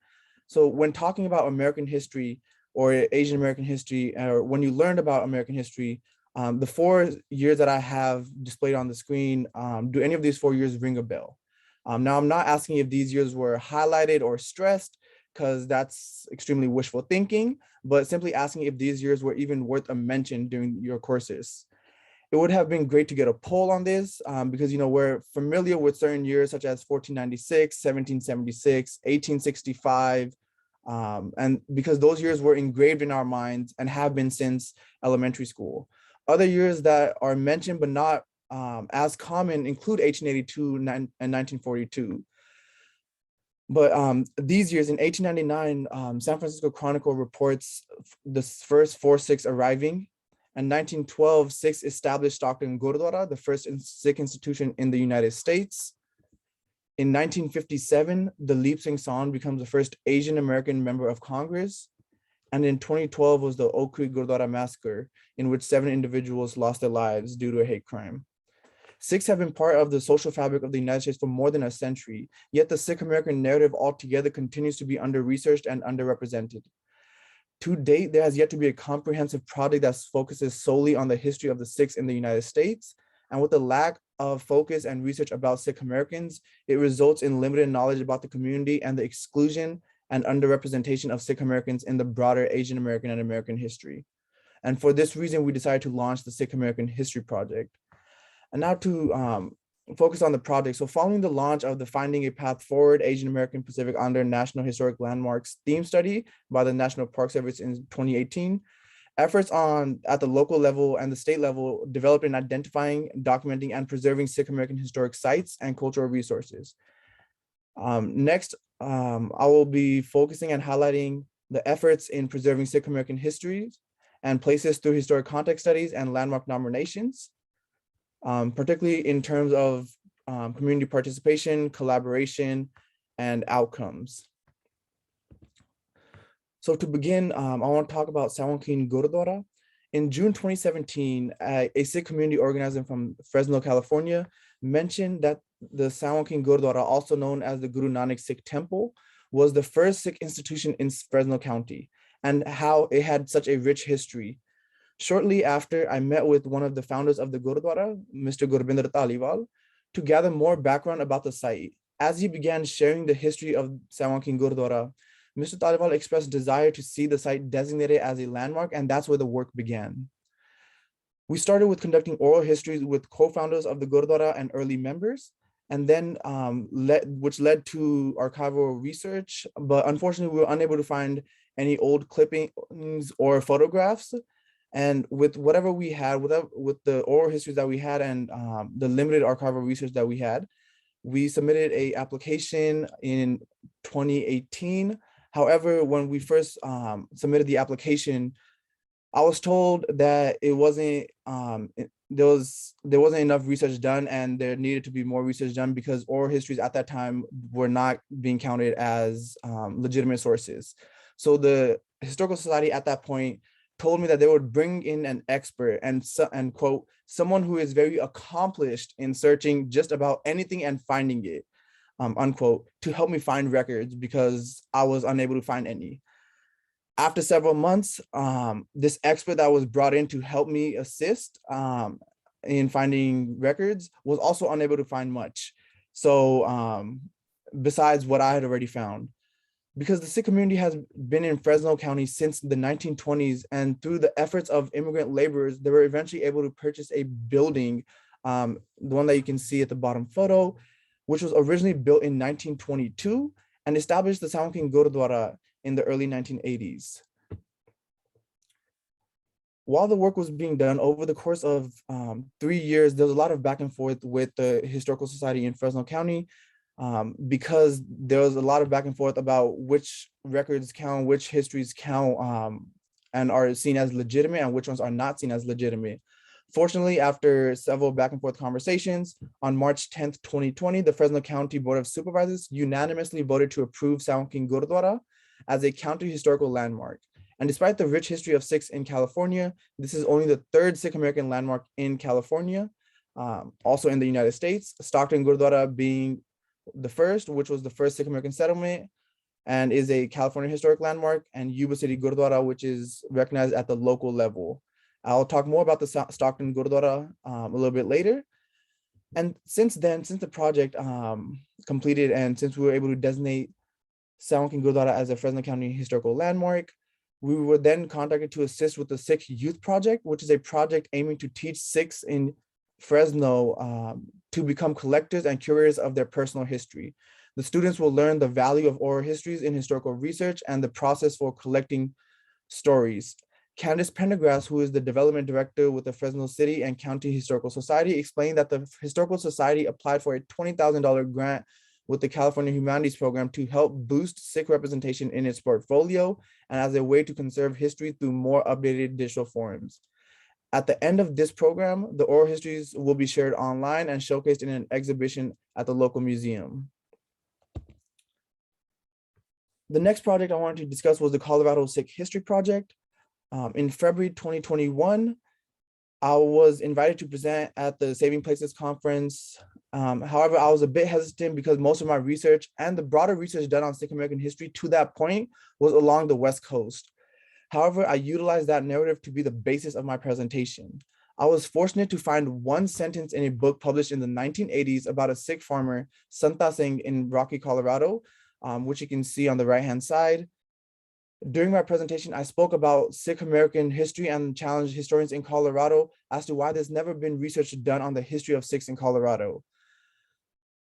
So when talking about American history or Asian American history, or when you learned about American history, the 4 years that I have displayed on the screen, do any of these 4 years ring a bell? Now, I'm not asking if these years were highlighted or stressed, because that's extremely wishful thinking, but simply asking if these years were even worth a mention during your courses. It would have been great to get a poll on this because, we're familiar with certain years such as 1496, 1776, 1865, and because those years were engraved in our minds and have been since elementary school. Other years that are mentioned but not as common include 1882 and 1942. But these years, in 1899, San Francisco Chronicle reports the first 4 Sikhs arriving. In 1912, Sikhs established Stockton Gurdwara, the first Sikh institution in the United States. In 1957, the Leap Singh San becomes the first Asian American member of Congress. And in 2012 was the Oak Creek Gurdwara massacre, in which 7 individuals lost their lives due to a hate crime. Sikhs have been part of the social fabric of the United States for more than a century, yet the Sikh American narrative altogether continues to be under-researched and underrepresented. To date, there has yet to be a comprehensive project that focuses solely on the history of the Sikhs in the United States. And with the lack of focus and research about Sikh Americans, it results in limited knowledge about the community and the exclusion and underrepresentation of Sikh Americans in the broader Asian American and American history. And for this reason, we decided to launch the Sikh American History Project. And now to focus on the project. So following the launch of the Finding a Path Forward Asian American Pacific Islander National Historic Landmarks theme study by the National Park Service in 2018, efforts at the local level and the state level developed in identifying, documenting, and preserving Sikh American historic sites and cultural resources. Next, I will be focusing and highlighting the efforts in preserving Sikh American histories and places through historic context studies and landmark nominations. Particularly in terms of community participation, collaboration, and outcomes. So to begin, I want to talk about Sawankin Gurdwara. In June 2017, a Sikh community organizer from Fresno, California, mentioned that the Sawankin Gurdwara, also known as the Guru Nanak Sikh Temple, was the first Sikh institution in Fresno County, and how it had such a rich history. Shortly after, I met with one of the founders of the Gurdwara, Mr. Gurbinder Taliwal, to gather more background about the site. As he began sharing the history of Sawankin Gurdwara, Mr. Taliwal expressed desire to see the site designated as a landmark, and that's where the work began. We started with conducting oral histories with co-founders of the Gurdwara and early members, and then which led to archival research, but unfortunately we were unable to find any old clippings or photographs. And with whatever we had, with the oral histories that we had and the limited archival research that we had, we submitted an application in 2018. However, when we first submitted the application, I was told that it wasn't there wasn't enough research done, and there needed to be more research done because oral histories at that time were not being counted as legitimate sources. So the Historical Society at that point told me that they would bring in an expert and quote, someone who is very accomplished in searching just about anything and finding it, unquote, to help me find records because I was unable to find any. After several months, this expert that was brought in to help me assist in finding records was also unable to find much. So besides what I had already found. Because the Sikh community has been in Fresno County since the 1920s, and through the efforts of immigrant laborers, they were eventually able to purchase a building, the one that you can see at the bottom photo, which was originally built in 1922 and established the Sawankin Gurdwara in the early 1980s. While the work was being done over the course of 3 years, there was a lot of back and forth with the Historical Society in Fresno County, because there was a lot of back and forth about which records count, which histories count and are seen as legitimate and which ones are not seen as legitimate. Fortunately, after several back and forth conversations, on March 10th, 2020, the Fresno County Board of Supervisors unanimously voted to approve Sawankin Gurdwara as a county historical landmark. And despite the rich history of Sikhs in California, this is only the 3rd Sikh American landmark in California, also in the United States, Stockton Gurdwara being the first, which was the first Sikh American settlement and is a California historic landmark, and Yuba City Gurdwara, which is recognized at the local level. I'll talk more about the Stockton Gurdwara a little bit later. And since then, since the project completed and since we were able to designate Sawankin Gurdwara as a Fresno County historical landmark, We were then contacted to assist with the Sikh Youth Project, which is a project aiming to teach Sikhs in Fresno to become collectors and curators of their personal history. The students will learn the value of oral histories in historical research and the process for collecting stories. Candice Pendergrass, who is the development director with the Fresno City and County Historical Society, explained that the Historical Society applied for a $20,000 grant with the California Humanities Program to help boost Sikh representation in its portfolio and as a way to conserve history through more updated digital forms. At the end of this program, the oral histories will be shared online and showcased in an exhibition at the local museum. The next project I wanted to discuss was the Colorado Sikh History Project. In February 2021, I was invited to present at the Saving Places conference. However, I was a bit hesitant because most of my research and the broader research done on Sikh American history to that point was along the West Coast. However, I utilized that narrative to be the basis of my presentation. I was fortunate to find one sentence in a book published in the 1980s about a Sikh farmer, Santa Singh, in Rocky, Colorado, which you can see on the right-hand side. During my presentation, I spoke about Sikh American history and challenged historians in Colorado as to why there's never been research done on the history of Sikhs in Colorado.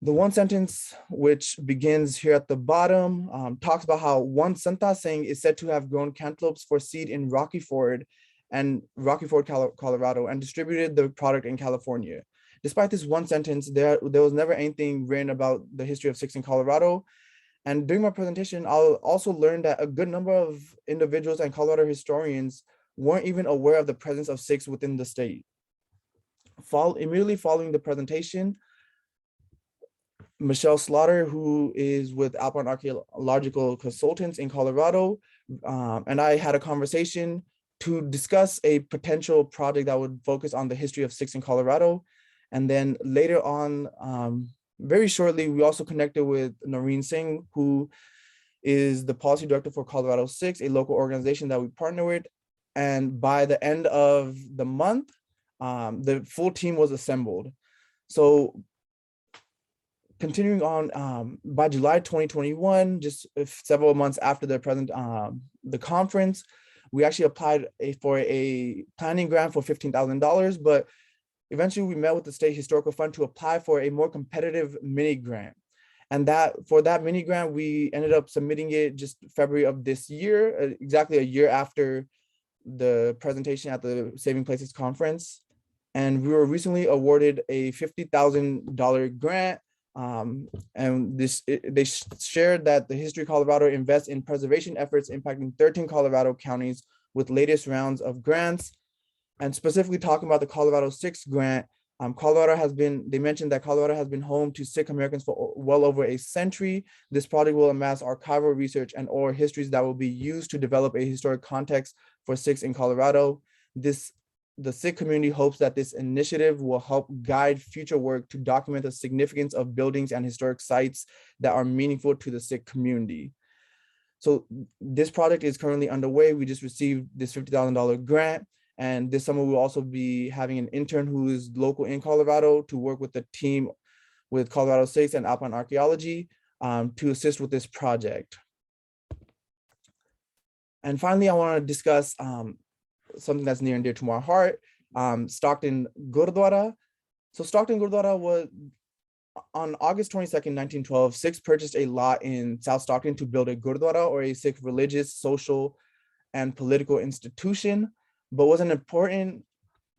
The one sentence, which begins here at the bottom, talks about how one Santa Singh is said to have grown cantaloupes for seed in Rocky Ford, Colorado, and distributed the product in California. Despite this one sentence, there was never anything written about the history of Sikhs in Colorado. And during my presentation, I'll also learn that a good number of individuals and Colorado historians weren't even aware of the presence of Sikhs within the state. Immediately following the presentation, Michelle Slaughter, who is with Alpine Archaeological Consultants in Colorado, and I had a conversation to discuss a potential project that would focus on the history of Sikhs in Colorado. And then later on, very shortly, we also connected with Noreen Singh, who is the policy director for Colorado Sikhs, a local organization that we partner with. And by the end of the month, the full team was assembled. So continuing on, by July 2021, just several months after the conference, we actually applied for a planning grant for $15,000, but eventually we met with the State Historical Fund to apply for a more competitive mini grant. And for that mini grant, we ended up submitting it just February of this year, exactly a year after the presentation at the Saving Places conference. And we were recently awarded a $50,000 grant. And they shared that the History Colorado invests in preservation efforts impacting 13 Colorado counties with latest rounds of grants. And specifically talking about the Colorado Sikhs grant, they mentioned that Colorado has been home to Sikh Americans for well over a century. This project will amass archival research and oral histories that will be used to develop a historic context for Sikhs in Colorado. The Sikh community hopes that this initiative will help guide future work to document the significance of buildings and historic sites that are meaningful to the Sikh community. So this project is currently underway. We just received this $50,000 grant. And this summer, we'll also be having an intern who is local in Colorado to work with the team with Colorado Sikhs and Alpine Archaeology to assist with this project. And finally, I want to discuss something that's near and dear to my heart, Stockton Gurdwara. So Stockton Gurdwara was, on August 22nd, 1912, Sikhs purchased a lot in South Stockton to build a Gurdwara, or a Sikh religious, social, and political institution, but was an important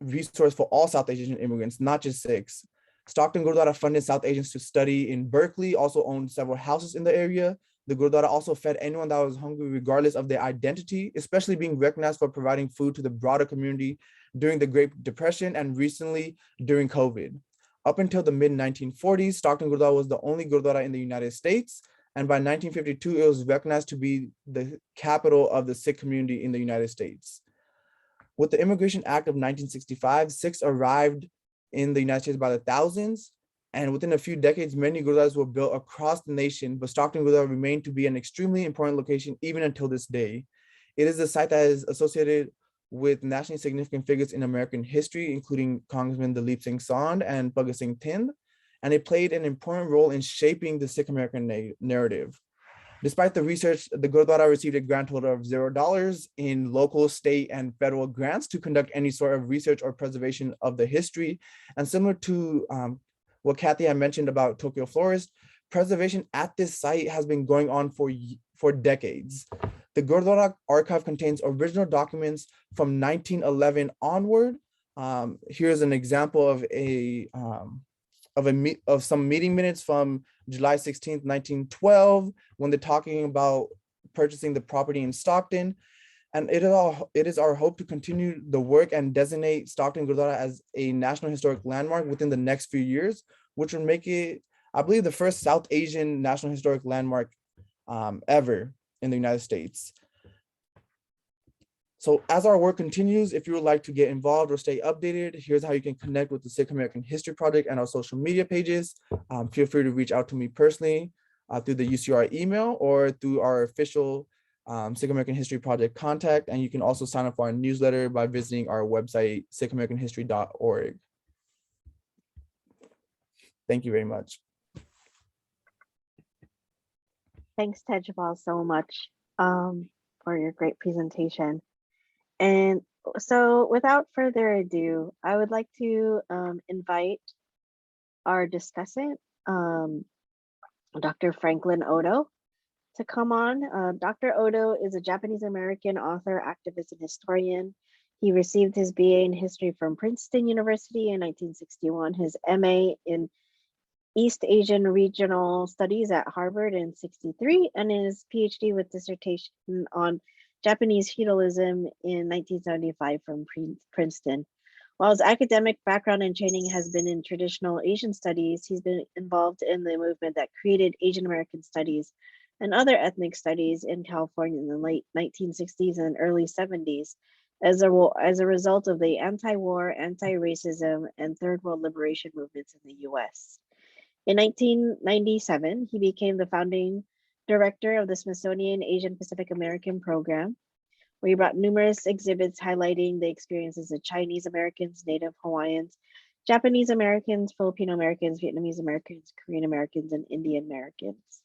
resource for all South Asian immigrants, not just Sikhs. Stockton Gurdwara funded South Asians to study in Berkeley, also owned several houses in the area. The Gurdwara also fed anyone that was hungry regardless of their identity, especially being recognized for providing food to the broader community during the Great Depression and recently during COVID. Up until the mid-1940s, Stockton Gurdwara was the only Gurdwara in the United States. And by 1952, it was recognized to be the capital of the Sikh community in the United States. With the Immigration Act of 1965, Sikhs arrived in the United States by the thousands. And within a few decades, many Gurdwaras were built across the nation, but Stockton Gurdwara remained to be an extremely important location even until this day. It is a site that is associated with nationally significant figures in American history, including Congressman Dalip Singh Sand and Bhagat Singh Thind, and it played an important role in shaping the Sikh American narrative. Despite the research, the Gurdwara received a grand total of $0 in local, state, and federal grants to conduct any sort of research or preservation of the history. And similar to what Kathy had mentioned about Tokyo Florist, preservation at this site has been going on for decades. The Gurdwara archive contains original documents from 1911 onward. Here's an example of some meeting minutes from July 16th, 1912, when they're talking about purchasing the property in Stockton. And it is our hope to continue the work and designate Stockton Gurdwara as a National Historic Landmark within the next few years, which would make it, I believe, the first South Asian National Historic Landmark ever in the United States. So as our work continues, if you would like to get involved or stay updated, here's how you can connect with the Sikh American History Project and our social media pages. Feel free to reach out to me personally through the UCR email or through our official Sikh American History Project contact. And you can also sign up for our newsletter by visiting our website, sikhamericanhistory.org. Thank you very much. Thanks, Tejpaul, so much for your great presentation. And so without further ado, I would like to invite our discussant, Dr. Franklin Odo, to come on. Dr. Odo is a Japanese-American author, activist, and historian. He received his BA in history from Princeton University in 1961, his MA in East Asian Regional Studies at Harvard in 1963, and his PhD with dissertation on Japanese feudalism in 1975 from Princeton. While his academic background and training has been in traditional Asian studies, he's been involved in the movement that created Asian American studies and other ethnic studies in California in the late 1960s and early 70s as a result of the anti-war, anti-racism, and third world liberation movements in the US. In 1997, he became the founding director of the Smithsonian Asian Pacific American Program, where he brought numerous exhibits highlighting the experiences of Chinese Americans, Native Hawaiians, Japanese Americans, Filipino Americans, Vietnamese Americans, Korean Americans, and Indian Americans.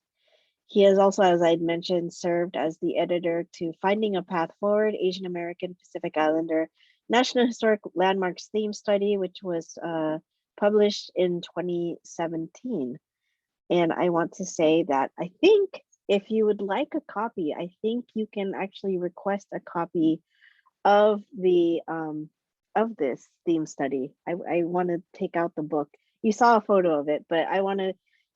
He has also, as I'd mentioned, served as the editor to Finding a Path Forward, Asian American Pacific Islander National Historic Landmarks Theme Study, which was published in 2017. And I want to say that I think if you would like a copy, I think you can actually request a copy of the of this theme study. I want to take out the book. You saw a photo of it, but I want to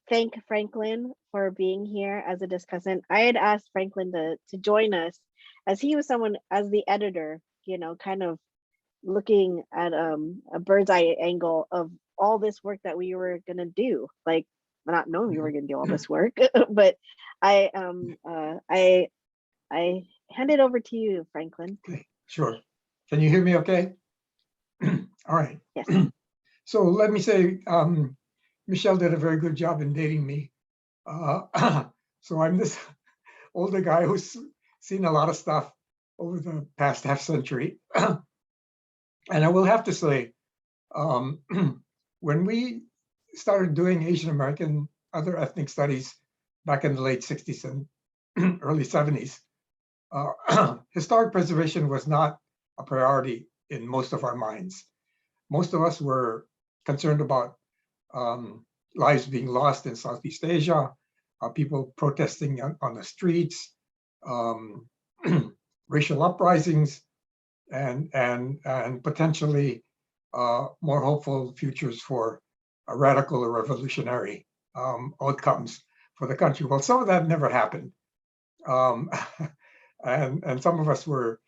thank Franklin for being here as a discussant. I had asked Franklin to join us as he was someone as the editor, you know, kind of looking at a bird's eye angle of all this work that we were gonna do, like not knowing we were gonna do all this work. But I hand it over to you, Franklin. Okay, sure. Can you hear me okay? All right. Yes. So let me say, Michelle did a very good job in dating me. So I'm this older guy who's seen a lot of stuff over the past half century. And I will have to say, when we started doing Asian American other ethnic studies back in the late 60s and early 70s, historic preservation was not a priority in most of our minds. Most of us were concerned about lives being lost in Southeast Asia, people protesting on the streets, racial uprisings, and potentially more hopeful futures for a radical or revolutionary outcomes for the country. Well, some of that never happened. And some of us were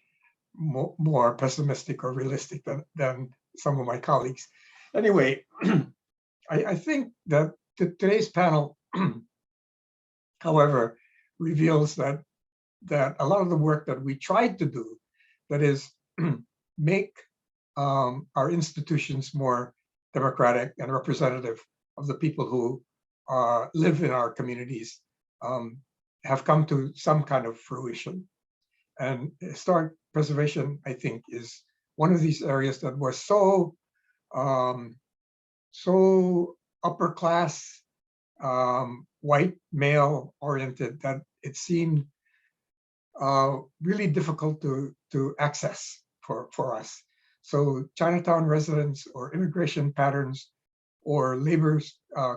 more pessimistic or realistic than some of my colleagues. Anyway, I think that today's panel, however, reveals that a lot of the work that we tried to do, that is, make our institutions more democratic and representative of the people who live in our communities, have come to some kind of fruition. And historic preservation, I think, is one of these areas that was so upper class white male oriented, that it seemed really difficult to access for us. So Chinatown residents or immigration patterns or labor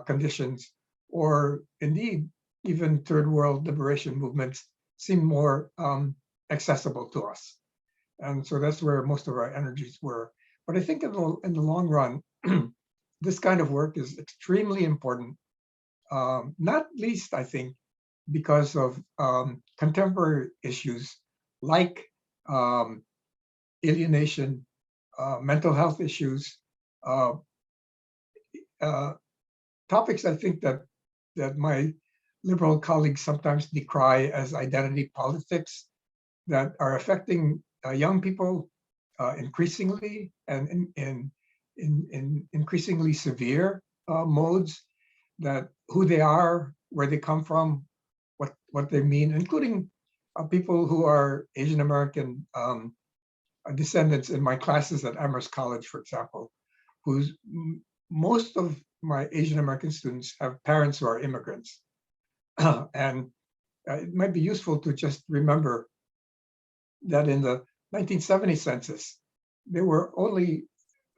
conditions, or indeed even third world liberation movements seem more accessible to us. And so that's where most of our energies were. But I think in the long run, this kind of work is extremely important, not least, I think, because of contemporary issues like alienation, mental health issues, topics I think that my liberal colleagues sometimes decry as identity politics, that are affecting young people increasingly and in increasingly severe modes, that who they are, where they come from, what they mean, including people who are Asian American descendants in my classes at Amherst College, for example, whose most of my Asian American students have parents who are immigrants. And it might be useful to just remember that in the 1970 census, there were only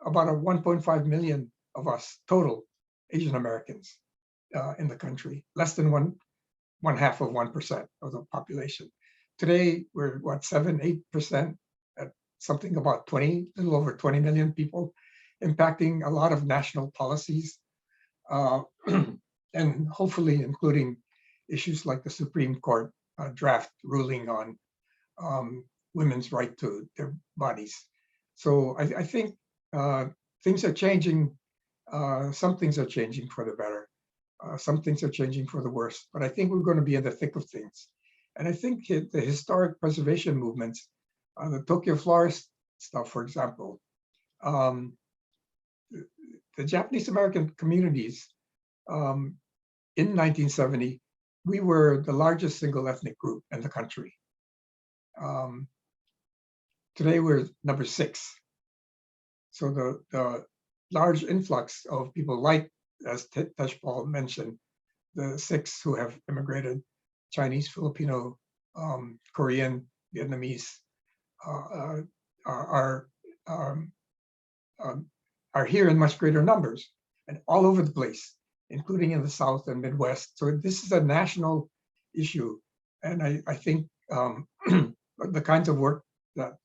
about 1.5 million of us total Asian Americans in the country, less than one half of 1% of the population. Today, we're what, 7-8%, at something about 20, a little over 20 million people, impacting a lot of national policies, and hopefully including issues like the Supreme Court draft ruling on women's right to their bodies. So I think things are changing. Some things are changing for the better. Some things are changing for the worse. But I think we're going to be in the thick of things. And I think the historic preservation movements, the Tokyo Florist stuff, for example, the Japanese American communities in 1970, we were the largest single ethnic group in the country. Today we're number 6. So the large influx of people like, as Tejpaul mentioned, the 6 who have immigrated, Chinese, Filipino, Korean, Vietnamese, are here in much greater numbers and all over the place, including in the South and Midwest. So this is a national issue. And I think the kinds of work that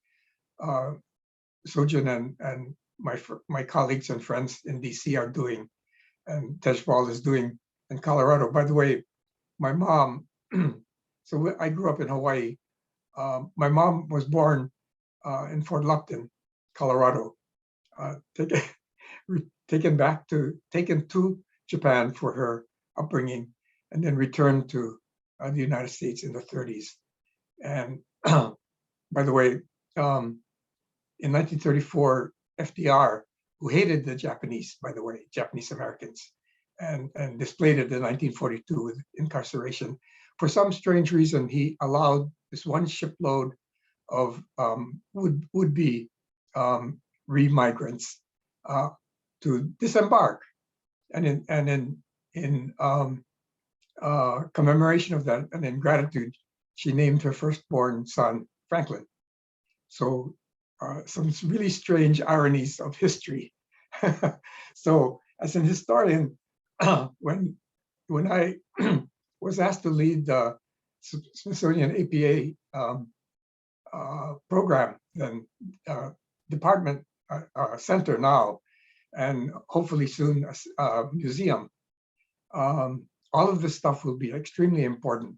Sojun and my colleagues and friends in DC are doing, and Tejpaul is doing in Colorado. By the way, my mom, so I grew up in Hawaii. My mom was born in Fort Lupton, Colorado, taken to Japan for her upbringing, and then returned to the United States in the 30s. And by the way, in 1934, FDR, who hated the Japanese, by the way, Japanese Americans, and displayed it in 1942 with incarceration. For some strange reason, he allowed this one shipload of would-be re-migrants to disembark. And in commemoration of that and in gratitude, she named her firstborn son Franklin. So some really strange ironies of history. So as an historian, when I was asked to lead the Smithsonian APA program, then department center now, and hopefully soon a museum, all of this stuff will be extremely important.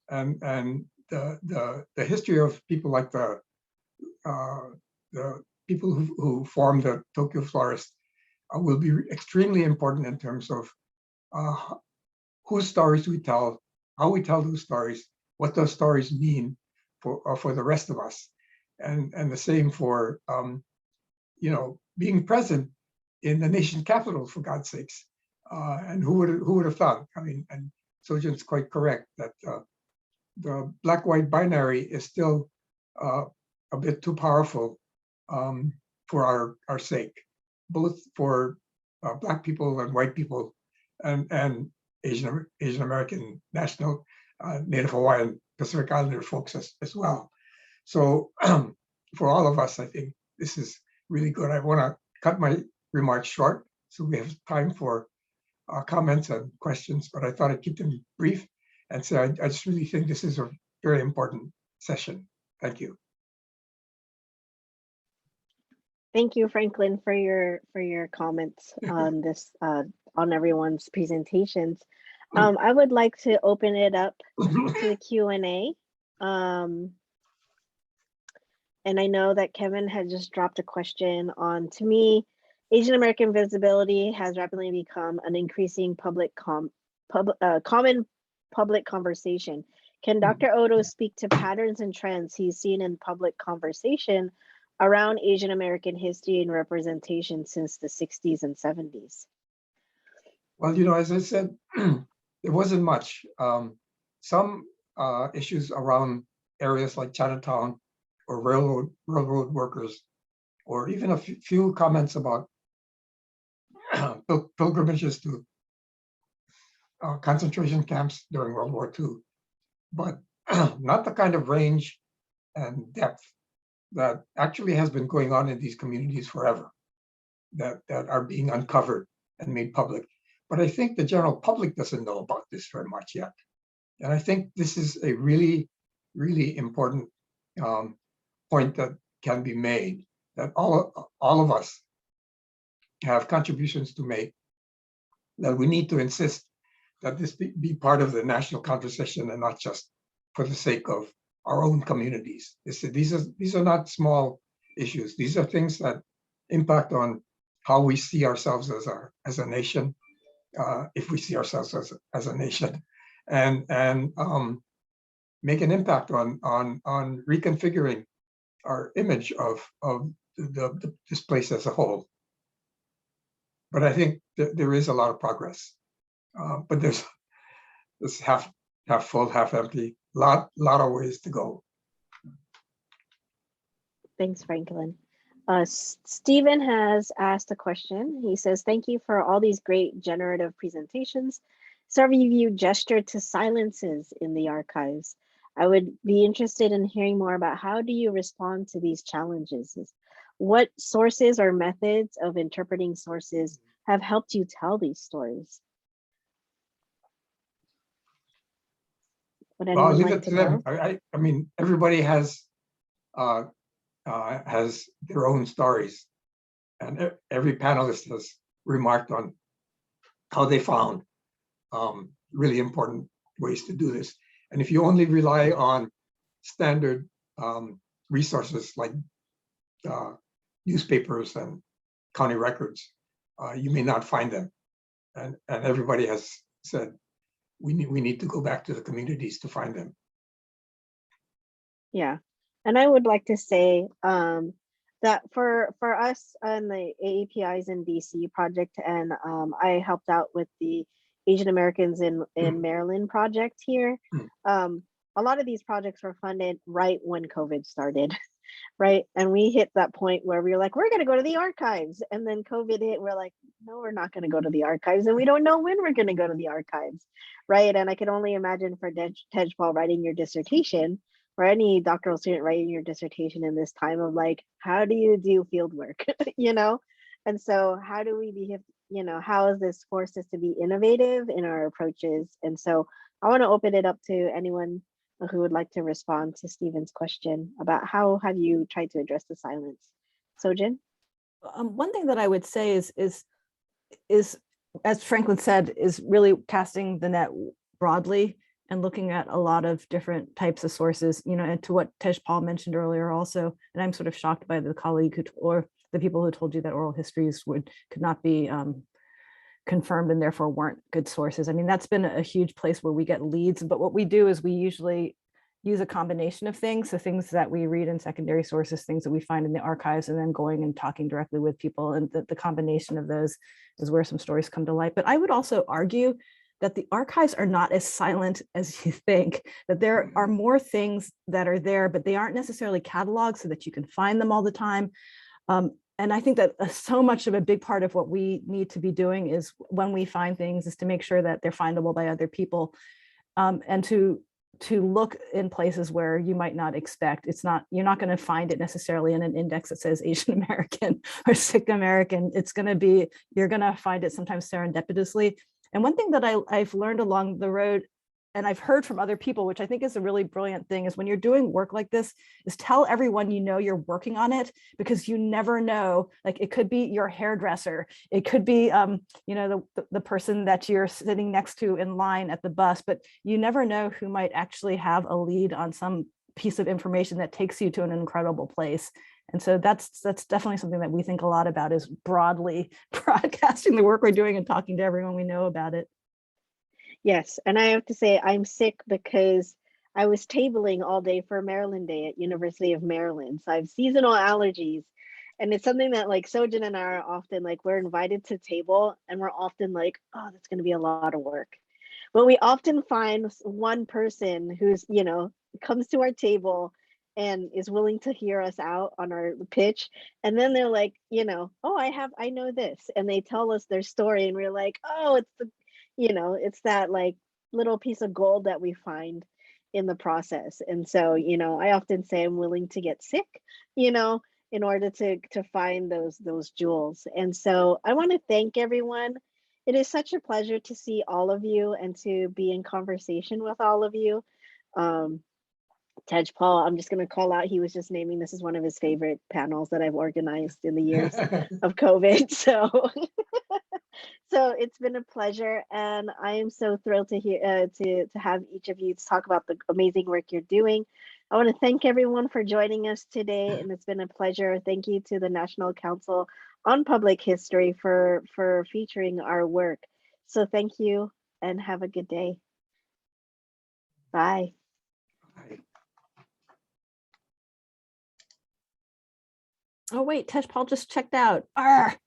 And the history of people like the people who formed the Tokyo Florist will be extremely important in terms of whose stories we tell, how we tell those stories, what those stories mean for the rest of us, and the same for being present in the nation capital, for God's sakes. And who would have thought? I mean, and Sojun's quite correct that the black-white binary is still a bit too powerful for our sake, both for Black people and white people, and Asian American, National, Native Hawaiian, Pacific Islander folks as well. So for all of us, I think this is really good. I want to cut my remarks short so we have time for comments and questions, but I thought I'd keep them brief and say I just really think this is a very important session. Thank you. Thank you, Franklin, for your comments on this on everyone's presentations. I would like to open it up to the Q&A. And I know that Kevin had just dropped a question on, to me, Asian American visibility has rapidly become an increasing common public conversation. Can Dr. Odo speak to patterns and trends he's seen in public conversation around Asian American history and representation since the 60s and 70s? Well, you know, as I said, there wasn't much. Some issues around areas like Chinatown or railroad workers, or even a few comments about pilgrimages to concentration camps during World War II, but not the kind of range and depth that actually has been going on in these communities forever, that are being uncovered and made public. But I think the general public doesn't know about this very much yet. And I think this is a really, really important point that can be made, that all of us have contributions to make, that we need to insist that this be part of the national conversation and not just for the sake of our own communities. These are not small issues. These are things that impact on how we see ourselves as a nation, if we see ourselves as a nation, and make an impact on reconfiguring our image of this place as a whole. But I think there is a lot of progress, but there's half full, half empty, lot of ways to go. Thanks, Franklin. Stephen has asked a question. He says, thank you for all these great generative presentations. Several of you gestured to silences in the archives. I would be interested in hearing more about how do you respond to these challenges? What sources or methods of interpreting sources have helped you tell these stories? Would Well, I'll anyone leave like it to to them. go? I mean, everybody has their own stories, and every panelist has remarked on how they found really important ways to do this. And if you only rely on standard resources like newspapers and county records, you may not find them. And everybody has said we need to go back to the communities to find them. Yeah, and I would like to say that for us and the AAPI's in DC project, and I helped out with the Asian Americans in Maryland project here. A lot of these projects were funded right when COVID started, right? And we hit that point where we were like, we're going to go to the archives. And then COVID hit, we're like, no, we're not going to go to the archives. And we don't know when we're going to go to the archives, right? And I can only imagine for Tejpaul writing your dissertation, or any doctoral student writing your dissertation in this time of like, how do you do field work, you know? And so how do we behave, you know, how is this forced us to be innovative in our approaches? And so I want to open it up to anyone who would like to respond to Stephen's question about how have you tried to address the silence? Sojin? One thing that I would say is, as Franklin said, is really casting the net broadly and looking at a lot of different types of sources, you know, and to what Tejpaul mentioned earlier also, and I'm sort of shocked by the colleague who, or the people who told you that oral histories could not be confirmed and therefore weren't good sources. I mean, that's been a huge place where we get leads, but what we do is we usually use a combination of things. So things that we read in secondary sources, things that we find in the archives, and then going and talking directly with people. And the combination of those is where some stories come to light. But I would also argue that the archives are not as silent as you think, that there are more things that are there, but they aren't necessarily cataloged so that you can find them all the time. and I think that so much of a big part of what we need to be doing is when we find things is to make sure that they're findable by other people, and to look in places where you might not expect. You're not going to find it necessarily in an index that says Asian American or Sikh American. You're going to find it sometimes serendipitously. And one thing that I've learned along the road, and I've heard from other people, which I think is a really brilliant thing, is when you're doing work like this, is tell everyone you know you're working on it, because you never know. Like, it could be your hairdresser, it could be the person that you're sitting next to in line at the bus, but you never know who might actually have a lead on some piece of information that takes you to an incredible place. And so that's definitely something that we think a lot about, is broadly broadcasting the work we're doing and talking to everyone we know about it. Yes, and I have to say I'm sick because I was tabling all day for Maryland Day at University of Maryland. So I have seasonal allergies, and it's something that like Sojin and I are often like, we're invited to table and we're often like, oh, that's going to be a lot of work. But we often find one person who's, comes to our table and is willing to hear us out on our pitch. And then they're like, oh, I know this. And they tell us their story and we're like, oh, it's that like little piece of gold that we find in the process. And so, I often say I'm willing to get sick, in order to find those jewels. And so I want to thank everyone. It is such a pleasure to see all of you and to be in conversation with all of you. Tejpaul, I'm just going to call out, he was just naming this is one of his favorite panels that I've organized in the years of COVID. So so it's been a pleasure, and I am so thrilled to hear to have each of you talk about the amazing work you're doing. I want to thank everyone for joining us today, and it's been a pleasure. Thank you to the National Council on Public History for featuring our work. So thank you and have a good day. Bye. Oh wait, Tejpaul just checked out. Arr!